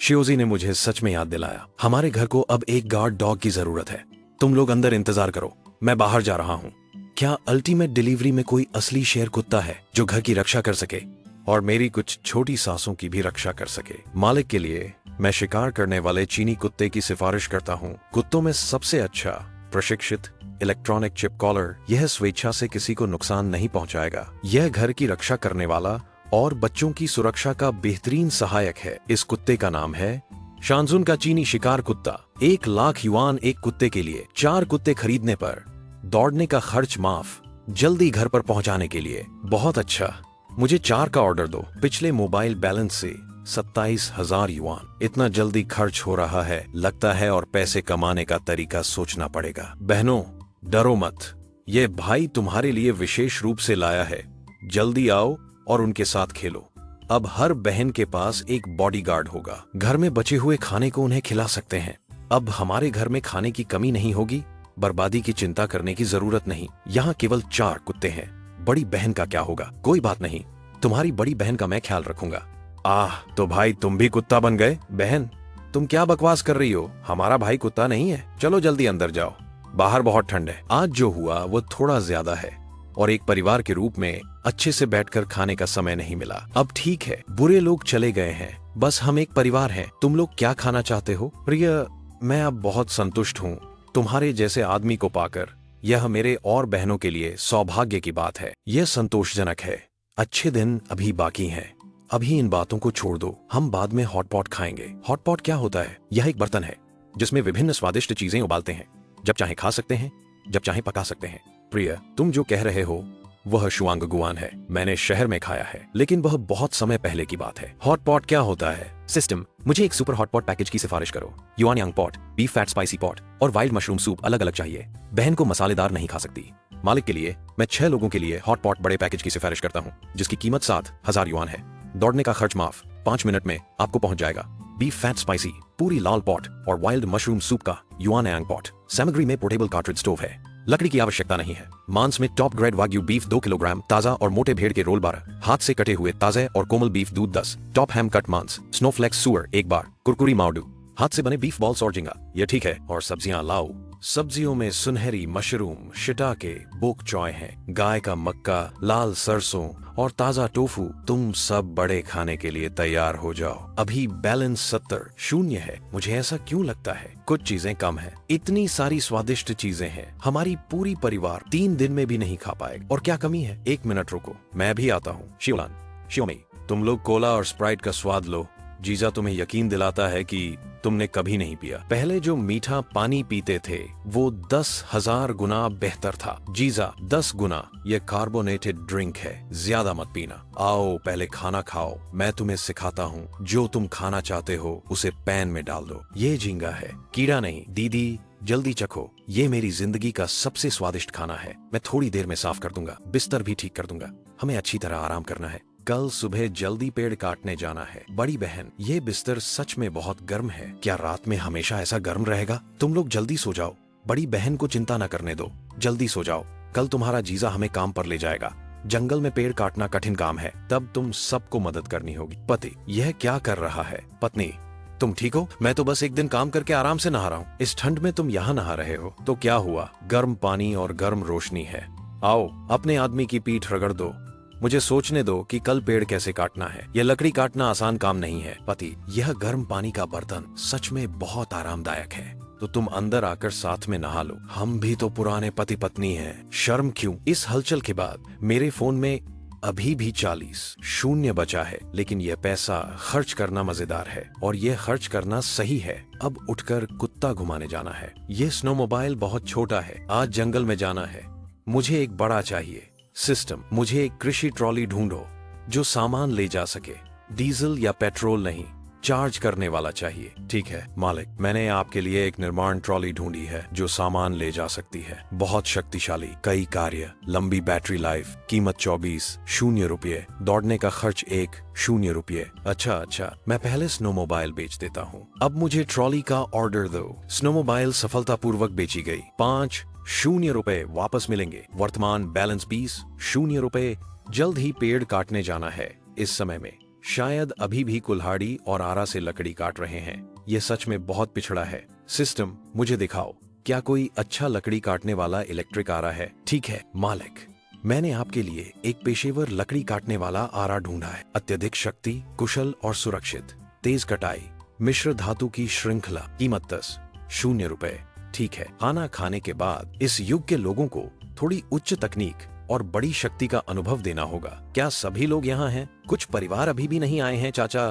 शियोजी ने मुझे सच में याद दिलाया। हमारे घर को अब एक गार्ड डॉग की जरूरत है। तुम लोग अंदर इंतजार करो, मैं बाहर जा रहा हूँ। क्या अल्टीमेट डिलीवरी में कोई असली शेर कुत्ता है जो घर की रक्षा कर सके और मेरी कुछ छोटी सांसों की भी रक्षा कर सके? मालिक के लिए मैं शिकार करने वाले चीनी कुत्ते की सिफारिश करता हूँ। कुत्तों में सबसे अच्छा प्रशिक्षित इलेक्ट्रॉनिक चिप कॉलर। यह स्वेच्छा से किसी को नुकसान नहीं पहुंचाएगा। यह घर की रक्षा करने वाला और बच्चों की सुरक्षा का बेहतरीन सहायक है। इस कुत्ते का नाम है शानजुन का चीनी शिकार कुत्ता। 1,00,000 युआन एक कुत्ते के लिए। 4 कुत्ते खरीदने पर दौड़ने का खर्च माफ, जल्दी घर पर पहुंचाने के लिए। बहुत अच्छा, मुझे 4 का ऑर्डर दो। पिछले मोबाइल बैलेंस से 27,000 युआन। इतना जल्दी खर्च हो रहा है लगता है, और पैसे कमाने का तरीका सोचना पड़ेगा। बहनों डरो मत, ये भाई तुम्हारे लिए विशेष रूप से लाया है। जल्दी आओ और उनके साथ खेलो। अब हर बहन के पास एक बॉडीगार्ड होगा। घर में बचे हुए खाने को उन्हें खिला सकते हैं। अब हमारे घर में खाने की कमी नहीं होगी। बर्बादी की चिंता करने की जरूरत नहीं। यहाँ केवल 4 कुत्ते हैं। बड़ी बहन का क्या होगा? कोई बात नहीं, तुम्हारी बड़ी बहन का मैं ख्याल रखूंगा। तो भाई तुम भी कुत्ता बन गए? बहन तुम क्या बकवास कर रही हो? हमारा भाई कुत्ता नहीं है। चलो जल्दी अंदर जाओ, बाहर बहुत ठंड है। आज जो हुआ वो थोड़ा ज्यादा है, और एक परिवार के रूप में अच्छे से बैठकर खाने का समय नहीं मिला। अब ठीक है, बुरे लोग चले गए हैं, बस हम एक परिवार हैं। तुम लोग क्या खाना चाहते हो? प्रिय, मैं अब बहुत संतुष्ट हूँ तुम्हारे जैसे आदमी को पाकर। यह मेरे और बहनों के लिए सौभाग्य की बात है। यह संतोषजनक है। अच्छे दिन अभी बाकी हैं। अभी इन बातों को छोड़ दो, हम बाद में हॉटपॉट खाएंगे। हॉटपॉट क्या होता है? यह एक बर्तन है जिसमें विभिन्न स्वादिष्ट चीजें उबालते हैं। जब चाहे खा सकते हैं, जब चाहे पका सकते हैं। प्रिय, तुम जो कह रहे हो वह शुआंगगुआन है। मैंने शहर में खाया है, लेकिन वह बहुत समय पहले की बात है। हॉटपॉट क्या होता है? सिस्टम, मुझे एक सुपर हॉटपॉट पैकेज की सिफारिश करो। Yuan yang pot, beef fat spicy pot और वाइल्ड मशरूम सूप अलग अलग चाहिए। बहन को मसालेदार नहीं खा सकती। मालिक के लिए मैं 6 लोगों के लिए हॉटपॉट बड़े पैकेज की सिफारिश करता हूँ, जिसकी कीमत 7,000 युआन है। दौड़ने का खर्च माफ, 5 मिनट में आपको पहुंच जाएगा। बीफ फैट स्पाइसी पूरी लाल पॉट और वाइल्ड मशरूम सूप का युआन यांग पॉट। सामग्री में पोर्टेबल कार्ट्रिज स्टोव है। लकड़ी की आवश्यकता नहीं है। मांस में top grade wagyu beef 2 kilogram, ताजा और मोटे भेड़ के रोल 12, हाथ से कटे हुए ताजे और कोमल बीफ दूध 10, टॉप हैम कट मांस, स्नोफ्लेक्स सुअर 1 बार, कुरकुरी माउडू, हाथ से बने बीफ बॉल्स और झींगा। ये ठीक है। और सब्जियां लाओ। सब्जियों में सुनहरी मशरूम, शिटाके, बोक चॉय है, गाय का मक्का, लाल सरसों और ताजा टोफू। तुम सब बड़े खाने के लिए तैयार हो जाओ। अभी बैलेंस 70 शून्य है। मुझे ऐसा क्यों लगता है? कुछ चीजें कम है। इतनी सारी स्वादिष्ट चीजें हैं, हमारी पूरी परिवार 3 दिन में भी नहीं खा पाएगा। और क्या कमी है? 1 मिनट रुको, मैं भी आता हूँ। शिवलान, शियोमी, तुम लोग कोला और स्प्राइट का स्वाद लो। जीजा तुम्हें यकीन दिलाता है कि तुमने कभी नहीं पिया। पहले जो मीठा पानी पीते थे वो 10,000 गुना बेहतर था। जीजा 10 गुना। ये कार्बोनेटेड ड्रिंक है, ज्यादा मत पीना। आओ पहले खाना खाओ, मैं तुम्हें सिखाता हूँ। जो तुम खाना चाहते हो उसे पैन में डाल दो। ये झींगा है, कीड़ा नहीं। दीदी जल्दी चखो, ये मेरी जिंदगी का सबसे स्वादिष्ट खाना है। मैं थोड़ी देर में साफ कर दूंगा, बिस्तर भी ठीक कर दूंगा। हमें अच्छी तरह आराम करना है। कल सुबह जल्दी पेड़ काटने जाना है। बड़ी बहन, ये बिस्तर सच में बहुत गर्म है। क्या रात में हमेशा ऐसा गर्म रहेगा? तुम लोग जल्दी सो जाओ। बड़ी बहन को चिंता न करने दो, जल्दी सो जाओ। कल तुम्हारा जीजा हमें काम पर ले जाएगा। जंगल में पेड़ काटना कठिन काम है, तब तुम सबको मदद करनी होगी। पति, यह क्या कर रहा है? पत्नी, तुम ठीक हो? मैं तो बस एक दिन काम करके आराम से नहा रहा हूँ। इस ठंड में तुम यहाँ नहा रहे हो तो क्या हुआ? गर्म पानी और गर्म रोशनी है। आओ अपने आदमी की पीठ रगड़ दो। मुझे सोचने दो कि कल पेड़ कैसे काटना है। यह लकड़ी काटना आसान काम नहीं है। पति, यह गर्म पानी का बर्तन सच में बहुत आरामदायक है, तो तुम अंदर आकर साथ में नहा लो। हम भी तो पुराने पति पत्नी हैं, शर्म क्यों? इस हलचल के बाद मेरे फोन में अभी भी 40 शून्य बचा है, लेकिन यह पैसा खर्च करना मजेदार है और यह खर्च करना सही है। अब उठकर कुत्ता घुमाने जाना है। यह स्नो मोबाइल बहुत छोटा है, आज जंगल में जाना है। मुझे एक बड़ा चाहिए। सिस्टम, मुझे एक कृषि ट्रॉली ढूंढो जो सामान ले जा सके। डीजल या पेट्रोल नहीं, चार्ज करने वाला चाहिए। ठीक है मालिक, मैंने आपके लिए एक निर्माण ट्रॉली ढूंढी है जो सामान ले जा सकती है। बहुत शक्तिशाली, कई कार्य, लंबी बैटरी लाइफ, कीमत 24 शून्य रुपये, दौड़ने का खर्च 1 शून्य रुपये। अच्छा, मैं पहले स्नो मोबाइल बेच देता हूँ। अब मुझे ट्रॉली का ऑर्डर दो। स्नो मोबाइल सफलतापूर्वक बेची गई। 5 शून्य रुपए वापस मिलेंगे। वर्तमान बैलेंस 20 शून्य रुपए। जल्द ही पेड़ काटने जाना है। इस समय में शायद अभी भी कुल्हाड़ी और आरा से लकड़ी काट रहे हैं। ये सच में बहुत पिछड़ा है। सिस्टम, मुझे दिखाओ, क्या कोई अच्छा लकड़ी काटने वाला इलेक्ट्रिक आरा है? ठीक है मालिक, मैंने आपके लिए एक पेशेवर लकड़ी काटने वाला आरा ढूंढा है। अत्यधिक शक्ति, कुशल और सुरक्षित, तेज कटाई, मिश्र धातु की श्रृंखला, कीमत 10 ठीक है। खाना खाने के बाद इस युग के लोगों को थोड़ी उच्च तकनीक और बड़ी शक्ति का अनुभव देना होगा। क्या सभी लोग यहाँ हैं? कुछ परिवार अभी भी नहीं आए हैं चाचा।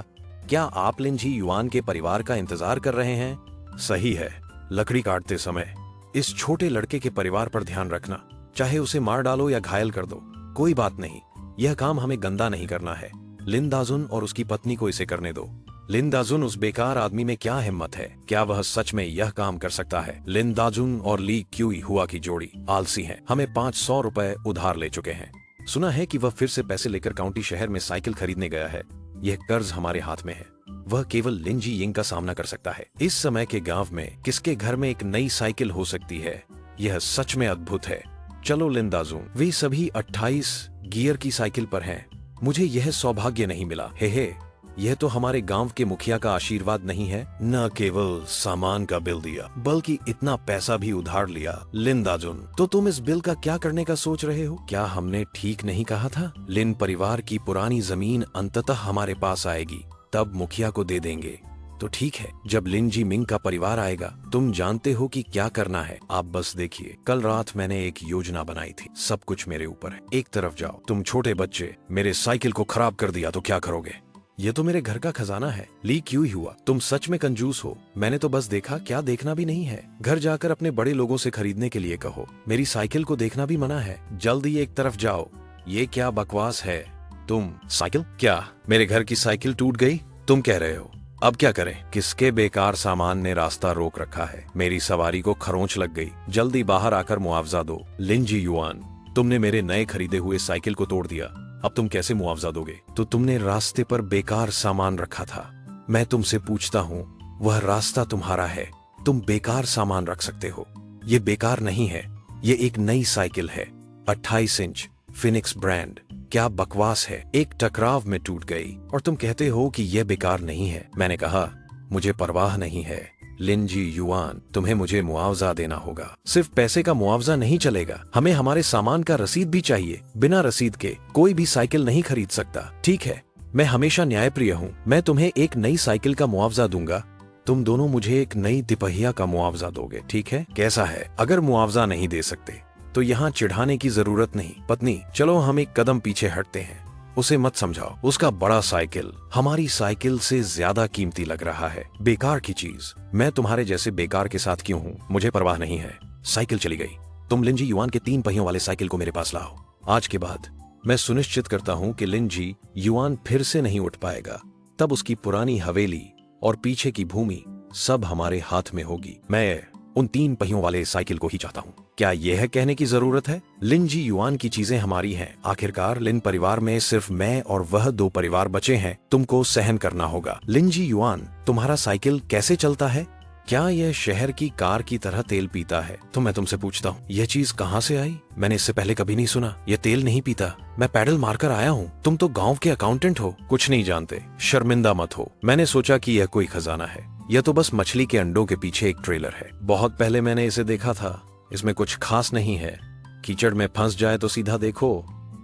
क्या आप लिन जी युआन के परिवार का इंतजार कर रहे हैं? सही है। लकड़ी काटते समय इस छोटे लड़के के परिवार पर ध्यान रखना। चाहे उसे मार डालो या घायल कर दो, कोई बात नहीं। यह काम हमें गंदा नहीं करना है। लिन दाजुन और उसकी पत्नी को इसे करने दो। लिन दाजुन, उस बेकार आदमी में क्या हिम्मत है? क्या वह सच में यह काम कर सकता है? लिन दाजुन और ली क्यूई हुआ की जोड़ी आलसी है। हमें 500 रुपए उधार ले चुके हैं। सुना है कि वह फिर से पैसे लेकर काउंटी शहर में साइकिल खरीदने गया है। यह कर्ज हमारे हाथ में है। वह केवल लिन जी यिंग का सामना कर सकता है। इस समय के गांव में किसके घर में एक नई साइकिल हो सकती है? यह सच में अद्भुत है। चलो लिन दाजुन, वे सभी 28 गियर की साइकिल पर हैं। मुझे यह सौभाग्य नहीं मिला। हे, यह तो हमारे गांव के मुखिया का आशीर्वाद नहीं है। न केवल सामान का बिल दिया, बल्कि इतना पैसा भी उधार लिया। लिन दाजुन, तो तुम इस बिल का क्या करने का सोच रहे हो? क्या हमने ठीक नहीं कहा था? लिन परिवार की पुरानी जमीन अंततः हमारे पास आएगी, तब मुखिया को दे देंगे। तो ठीक है, जब लिन जी मिंग का परिवार आएगा, तुम जानते हो कि क्या करना है। आप बस देखिए, कल रात मैंने एक योजना बनाई थी। सब कुछ मेरे ऊपर है। एक तरफ जाओ। तुम छोटे बच्चे, मेरे साइकिल को खराब कर दिया तो क्या करोगे? ये तो मेरे घर का खजाना है। ली क्यों हुआ? तुम सच में कंजूस हो। मैंने तो बस देखा, क्या देखना भी नहीं है। घर जाकर अपने बड़े लोगों से खरीदने के लिए कहो। मेरी साइकिल को देखना भी मना है। जल्दी एक तरफ जाओ। ये क्या बकवास है? तुम साइकिल? क्या मेरे घर की साइकिल टूट गई? तुम कह रहे हो? अब क्या करें? किसके बेकार सामान ने रास्ता रोक रखा है? मेरी सवारी को खरोंच लग गई। जल्दी बाहर आकर मुआवजा दो। लिन जी युआन, तुमने मेरे नए खरीदे हुए साइकिल को तोड़ दिया। अब तुम कैसे मुआवजा दोगे? तो तुमने रास्ते पर बेकार सामान रखा था। मैं तुमसे पूछता हूँ, वह रास्ता तुम्हारा है। तुम बेकार सामान रख सकते हो। ये बेकार नहीं है, ये एक नई साइकिल है, 28 इंच फिनिक्स ब्रांड। क्या बकवास है? एक टकराव में टूट गई और तुम कहते हो कि यह बेकार नहीं है। मैंने कहा, मुझे परवाह नहीं है। लिन जी युआन, तुम्हें मुझे मुआवजा देना होगा। सिर्फ पैसे का मुआवजा नहीं चलेगा, हमें हमारे सामान का रसीद भी चाहिए। बिना रसीद के कोई भी साइकिल नहीं खरीद सकता। ठीक है, मैं हमेशा न्यायप्रिय हूँ। मैं तुम्हें एक नई साइकिल का मुआवजा दूंगा। तुम दोनों मुझे एक नई तिपहिया का मुआवजा दोगे, ठीक है? कैसा है? अगर मुआवजा नहीं दे सकते तो यहाँ चिढ़ाने की जरूरत नहीं। पत्नी, चलो हम एक कदम पीछे हटते हैं। उसे मत समझाओ। उसका बड़ा साइकिल हमारी साइकिल से ज्यादा कीमती लग रहा है। बेकार की चीज। मैं तुम्हारे जैसे बेकार के साथ क्यों हूँ? मुझे परवाह नहीं है। साइकिल चली गई। तुम लिन जी युआन के 3 पहियों वाले साइकिल को मेरे पास लाओ। आज के बाद मैं सुनिश्चित करता हूँ कि लिन जी युआन फिर से नहीं उठ पाएगा। तब उसकी पुरानी हवेली और पीछे की भूमि सब हमारे हाथ में होगी। मैं उन 3 पहियों वाले साइकिल को ही चाहता हूँ। क्या यह कहने की जरूरत है? लिन जी युआन की चीजें हमारी हैं। आखिरकार लिन परिवार में सिर्फ मैं और वह 2 परिवार बचे हैं। तुमको सहन करना होगा। लिन जी युआन, तुम्हारा साइकिल कैसे चलता है? क्या यह शहर की कार की तरह तेल पीता है? तो मैं तुमसे पूछता हूँ, यह चीज कहाँ से आई? मैंने इससे पहले कभी नहीं सुना। यह तेल नहीं पीता। मैं पैडल मारकर आया हूँ। तुम तो गाँव के अकाउंटेंट हो, कुछ नहीं जानते। शर्मिंदा मत हो। मैंने सोचा कि यह कोई खजाना है। यह तो बस मछली के अंडों के पीछे एक ट्रेलर है। बहुत पहले मैंने इसे देखा था। इसमें कुछ खास नहीं है। कीचड़ में फंस जाए तो सीधा देखो,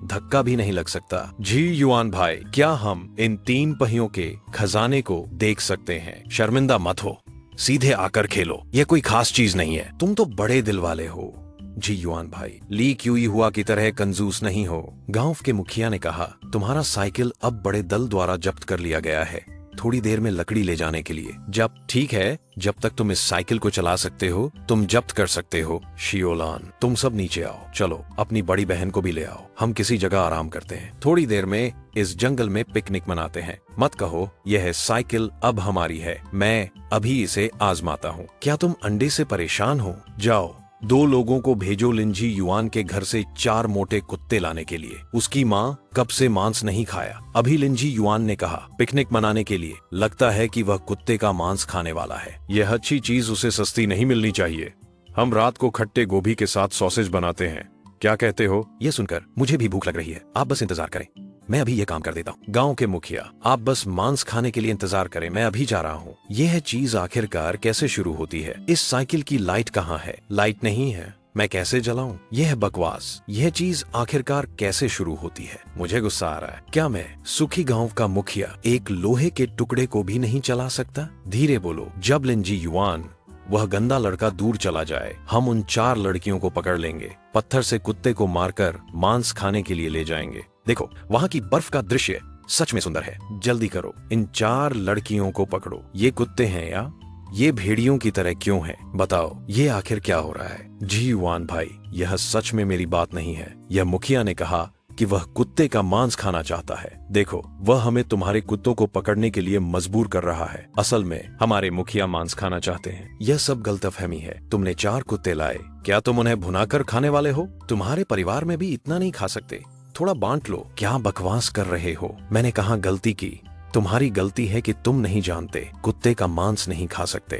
धक्का भी नहीं लग सकता। जी युआन भाई, क्या हम इन 3 पहियों के खजाने को देख सकते हैं? शर्मिंदा मत हो, सीधे आकर खेलो। यह कोई खास चीज नहीं है। तुम तो बड़े दिल वाले हो। जी युआन भाई, ली क्यूई हुआ की तरह कंजूस नहीं हो। गांव के मुखिया ने कहा, तुम्हारा साइकिल अब बड़े दल द्वारा जब्त कर लिया गया है, थोड़ी देर में लकड़ी ले जाने के लिए। जब ठीक है, जब तक तुम इस साइकिल को चला सकते हो, तुम जब्त कर सकते हो। शियोलान, तुम सब नीचे आओ। चलो अपनी बड़ी बहन को भी ले आओ। हम किसी जगह आराम करते हैं। थोड़ी देर में इस जंगल में पिकनिक मनाते हैं। मत कहो, यह साइकिल अब हमारी है। मैं अभी इसे आजमाता हूँ। क्या तुम अंडे से परेशान हो? जाओ, 2 लोगों को भेजो लिन जी युआन के घर से 4 मोटे कुत्ते लाने के लिए। उसकी माँ कब से मांस नहीं खाया। अभी लिन जी युआन ने कहा, पिकनिक मनाने के लिए। लगता है कि वह कुत्ते का मांस खाने वाला है। यह अच्छी चीज उसे सस्ती नहीं मिलनी चाहिए। हम रात को खट्टे गोभी के साथ सॉसेज बनाते हैं। क्या कहते हो? यह सुनकर मुझे भी भूख लग रही है। आप बस इंतजार करें, मैं अभी ये काम कर देता हूँ। गांव के मुखिया, आप बस मांस खाने के लिए इंतजार करें, मैं अभी जा रहा हूँ। यह चीज आखिरकार कैसे शुरू होती है? इस साइकिल की लाइट कहाँ है? लाइट नहीं है। मैं कैसे जलाऊं? यह बकवास, यह चीज आखिरकार कैसे शुरू होती है? मुझे गुस्सा आ रहा है। क्या मैं सुखी गांव का मुखिया एक लोहे के टुकड़े को भी नहीं चला सकता? धीरे बोलो। जब लिंजी युआन वह गंदा लड़का दूर चला जाए, हम उन 4 लड़कियों को पकड़ लेंगे, पत्थर से कुत्ते को मारकर मांस खाने के लिए ले जाएंगे। देखो, वहाँ की बर्फ का दृश्य सच में सुंदर है। जल्दी करो, इन 4 लड़कियों को पकड़ो। ये कुत्ते हैं या ये भेड़ियों की तरह क्यों हैं? बताओ, ये आखिर क्या हो रहा है? जी युआन भाई, यह सच में मेरी बात नहीं है। यह मुखिया ने कहा कि वह कुत्ते का मांस खाना चाहता है। देखो, वह हमें तुम्हारे कुत्तों को पकड़ने के लिए मजबूर कर रहा है। असल में हमारे मुखिया मांस खाना चाहते हैं। यह सब गलतफहमी है। तुमने 4 कुत्ते लाए, क्या तुम उन्हें भुनाकर खाने वाले हो? तुम्हारे परिवार में भी इतना नहीं खा सकते, थोड़ा बांट लो। क्या बकवास कर रहे हो? मैंने कहाँ गलती की? तुम्हारी गलती है कि तुम नहीं जानते, कुत्ते का मांस नहीं खा सकते।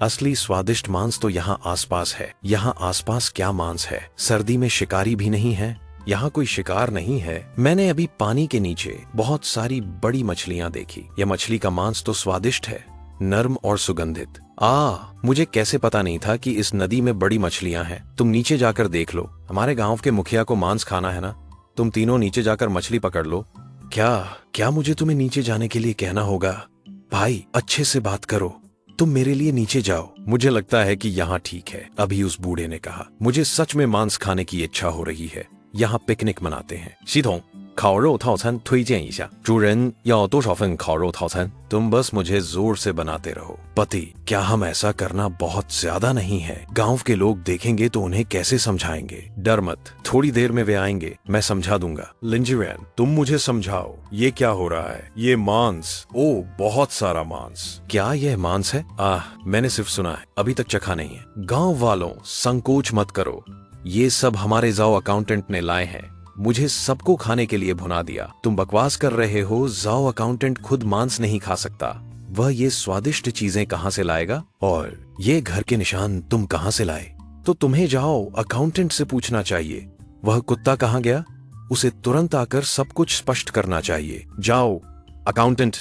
असली स्वादिष्ट मांस तो यहाँ आसपास है। यहाँ आसपास क्या मांस है? सर्दी में शिकारी भी नहीं है। यहाँ कोई शिकार नहीं है। मैंने अभी पानी के नीचे बहुत सारी बड़ी मछलियाँ देखी। यह मछली का मांस तो स्वादिष्ट है, नर्म और सुगंधित। मुझे कैसे पता नहीं था कि इस नदी में बड़ी मछलियाँ हैं। तुम नीचे जाकर देख लो। हमारे गांव के मुखिया को मांस खाना है ना? तुम तीनों नीचे जाकर मछली पकड़ लो। क्या मुझे तुम्हें नीचे जाने के लिए कहना होगा? भाई, अच्छे से बात करो। तुम मेरे लिए नीचे जाओ। मुझे लगता है कि यहाँ ठीक है। अभी उस बूढ़े ने कहा, मुझे सच में मांस खाने की इच्छा हो रही है। यहाँ पिकनिक मनाते हैं। सीधों, 烤肉套餐推荐一下，主人要多少份烤肉套餐？ तुम बस मुझे जोर से बनाते रहो। पति, क्या हम ऐसा करना बहुत ज्यादा नहीं है? गांव के लोग देखेंगे तो उन्हें कैसे समझाएंगे? डर मत, थोड़ी देर में वे आएंगे, मैं समझा दूंगा। लिंजीवेन, तुम मुझे समझाओ, ये क्या हो रहा है? ये मांस, ओ बहुत सारा मांस। क्या यह मांस है? मैंने सिर्फ सुना है, अभी तक चखा नहीं है। गाँव वालों, संकोच मत करो, ये सब हमारे जाओ अकाउंटेंट ने लाए हैं। मुझे सबको खाने के लिए भुना दिया। तुम बकवास कर रहे हो। जाओ अकाउंटेंट खुद मांस नहीं खा सकता। वह ये स्वादिष्ट चीजें कहाँ से लाएगा? और ये घर के निशान तुम कहाँ से लाए? तो तुम्हें जाओ अकाउंटेंट से पूछना चाहिए। वह कुत्ता कहाँ गया? उसे तुरंत आकर सब कुछ स्पष्ट करना चाहिए। जाओ। अकाउंटेंट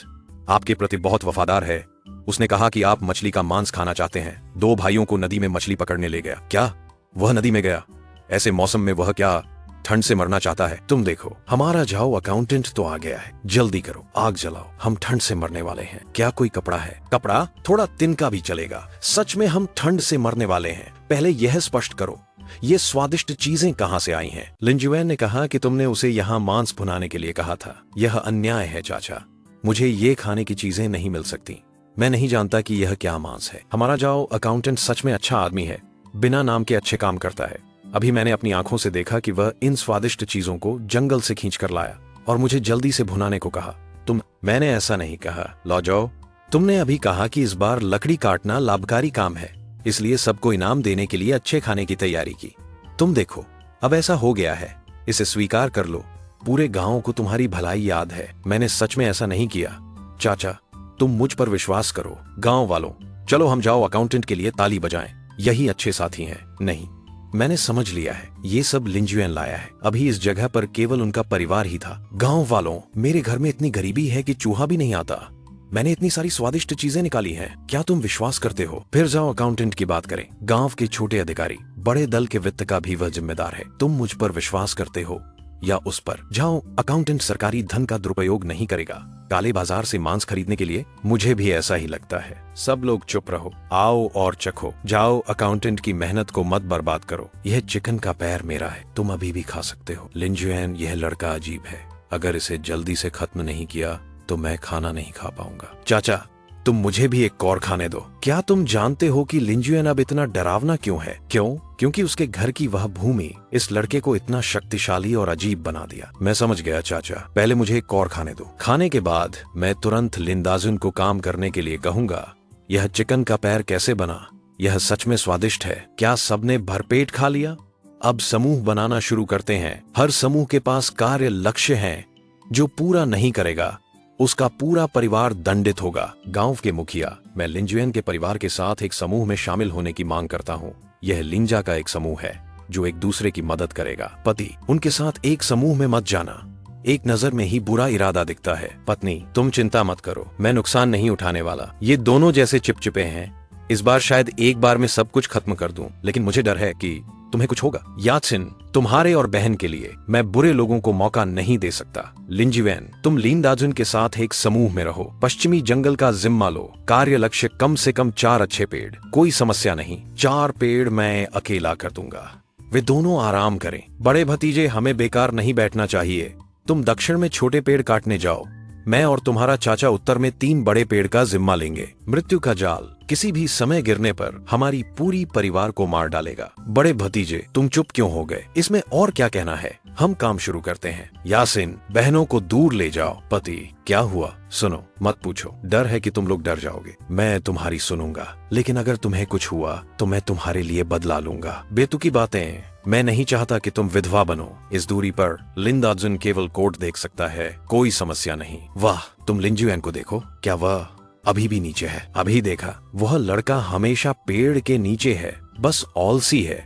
आपके प्रति बहुत वफादार है। उसने कहा कि आप मछली का मांस खाना चाहते हैं। 2 भाइयों को नदी में मछली पकड़ने ले गया। क्या वह नदी में गया? ऐसे मौसम में वह क्या ठंड से मरना चाहता है? तुम देखो, हमारा जाओ अकाउंटेंट तो आ गया है। जल्दी करो, आग जलाओ, हम ठंड से मरने वाले हैं। क्या कोई कपड़ा है? कपड़ा? थोड़ा तिनका भी चलेगा। सच में हम ठंड से मरने वाले हैं। पहले यह स्पष्ट करो, ये स्वादिष्ट चीजें कहाँ से आई हैं? लिंजुएन ने कहा कि तुमने उसे यहाँ मांस भुनाने के लिए कहा था। यह अन्याय है चाचा, मुझे ये खाने की चीजें नहीं मिल सकती। मैं नहीं जानता कि यह क्या मांस है। हमारा जाओ अकाउंटेंट सच में अच्छा आदमी है, बिना नाम के अच्छे काम करता है। अभी मैंने अपनी आंखों से देखा कि वह इन स्वादिष्ट चीजों को जंगल से खींच कर लाया और मुझे जल्दी से भुनाने को कहा। मैंने ऐसा नहीं कहा। लो जाओ, तुमने अभी कहा कि इस बार लकड़ी काटना लाभकारी काम है, इसलिए सबको इनाम देने के लिए अच्छे खाने की तैयारी की। तुम देखो, अब ऐसा हो गया है, इसे स्वीकार कर लो। पूरे गांव को तुम्हारी भलाई याद है। मैंने सच में ऐसा नहीं किया। चाचा, तुम मुझ पर विश्वास करो। गांव वालों, चलो हम जाओ अकाउंटेंट के लिए ताली बजाएं। यही अच्छे साथी हैं। नहीं, मैंने समझ लिया है, ये सब लिंजुएन लाया है। अभी इस जगह पर केवल उनका परिवार ही था। गांव वालों, मेरे घर में इतनी गरीबी है कि चूहा भी नहीं आता। मैंने इतनी सारी स्वादिष्ट चीजें निकाली हैं। क्या तुम विश्वास करते हो? फिर जाओ अकाउंटेंट की बात करें। गांव के छोटे अधिकारी, बड़े दल के वित्त का भी वह जिम्मेदार है। तुम मुझ पर विश्वास करते हो या उस पर? जाओ, अकाउंटेंट सरकारी धन का दुरुपयोग नहीं करेगा काले बाजार से मांस खरीदने के लिए। मुझे भी ऐसा ही लगता है। सब लोग चुप रहो, आओ और चखो। जाओ, अकाउंटेंट की मेहनत को मत बर्बाद करो। यह चिकन का पैर मेरा है, तुम अभी भी खा सकते हो। लिंजुएन, यह लड़का अजीब है। अगर इसे जल्दी से खत्म नहीं किया तो मैं खाना नहीं खा पाऊंगा। चाचा, तुम मुझे भी एक और खाने दो। क्या तुम जानते हो कि लिंजुएन अब इतना डरावना क्यों है? क्यों? क्योंकि उसके घर की वह भूमि इस लड़के को इतना शक्तिशाली और अजीब बना दिया। मैं समझ गया चाचा, पहले मुझे एक और खाने दो। खाने के बाद मैं तुरंत लिंदाजुन को काम करने के लिए कहूंगा। यह चिकन का पैर कैसे बना? यह सच में स्वादिष्ट है। क्या सबने भरपेट खा लिया? अब समूह बनाना शुरू करते हैं। हर समूह के पास कार्य लक्ष्य हैं। जो पूरा नहीं करेगा उसका पूरा परिवार दंडित होगा। गांव के मुखिया, मैं लिंजुएन के परिवार के साथ एक समूह में शामिल होने की मांग करता हूँ। यह लिंजा का एक समूह है जो एक दूसरे की मदद करेगा। पति, उनके साथ एक समूह में मत जाना। एक नजर में ही बुरा इरादा दिखता है। पत्नी, तुम चिंता मत करो, मैं नुकसान नहीं उठाने वाला। ये दोनों जैसे चिपचिपे हैं। इस बार शायद एक बार में सब कुछ खत्म कर दूं, लेकिन मुझे डर है कि तुम्हें कुछ होगा। यात्सिन, तुम्हारे और बहन के लिए मैं बुरे लोगों को मौका नहीं दे सकता। लिंजीवेन, तुम लिंदाजुन के साथ एक समूह में रहो, पश्चिमी जंगल का जिम्मा लो। कार्य लक्ष्य कम से कम 4 अच्छे पेड़, कोई समस्या नहीं, 4 पेड़ मैं अकेला कर दूंगा। वे दोनों आराम करें। बड़े भतीजे, हमें बेकार नहीं बैठना चाहिए। तुम दक्षिण में छोटे पेड़ काटने जाओ, मैं और तुम्हारा चाचा उत्तर में 3 बड़े पेड़ का जिम्मा लेंगे। मृत्यु का जाल किसी भी समय गिरने पर हमारी पूरी परिवार को मार डालेगा। बड़े भतीजे, तुम चुप क्यों हो गए? इसमें और क्या कहना है? हम काम शुरू करते हैं। यासिन, बहनों को दूर ले जाओ। पति, क्या हुआ? सुनो, मत पूछो, डर है कि तुम लोग डर जाओगे। मैं तुम्हारी सुनूंगा, लेकिन अगर तुम्हें कुछ हुआ तो मैं तुम्हारे लिए बदला लूंगा। बेतुकी बातें, मैं नहीं चाहता कि तुम विधवा बनो। इस दूरी पर लिंदाजुन केवल कोर्ट देख सकता है, कोई समस्या नहीं। वाह, तुम लिंजुएन को देखो, क्या वह अभी भी नीचे है? अभी देखा, वह लड़का हमेशा पेड़ के नीचे है, बस ऑलसी है।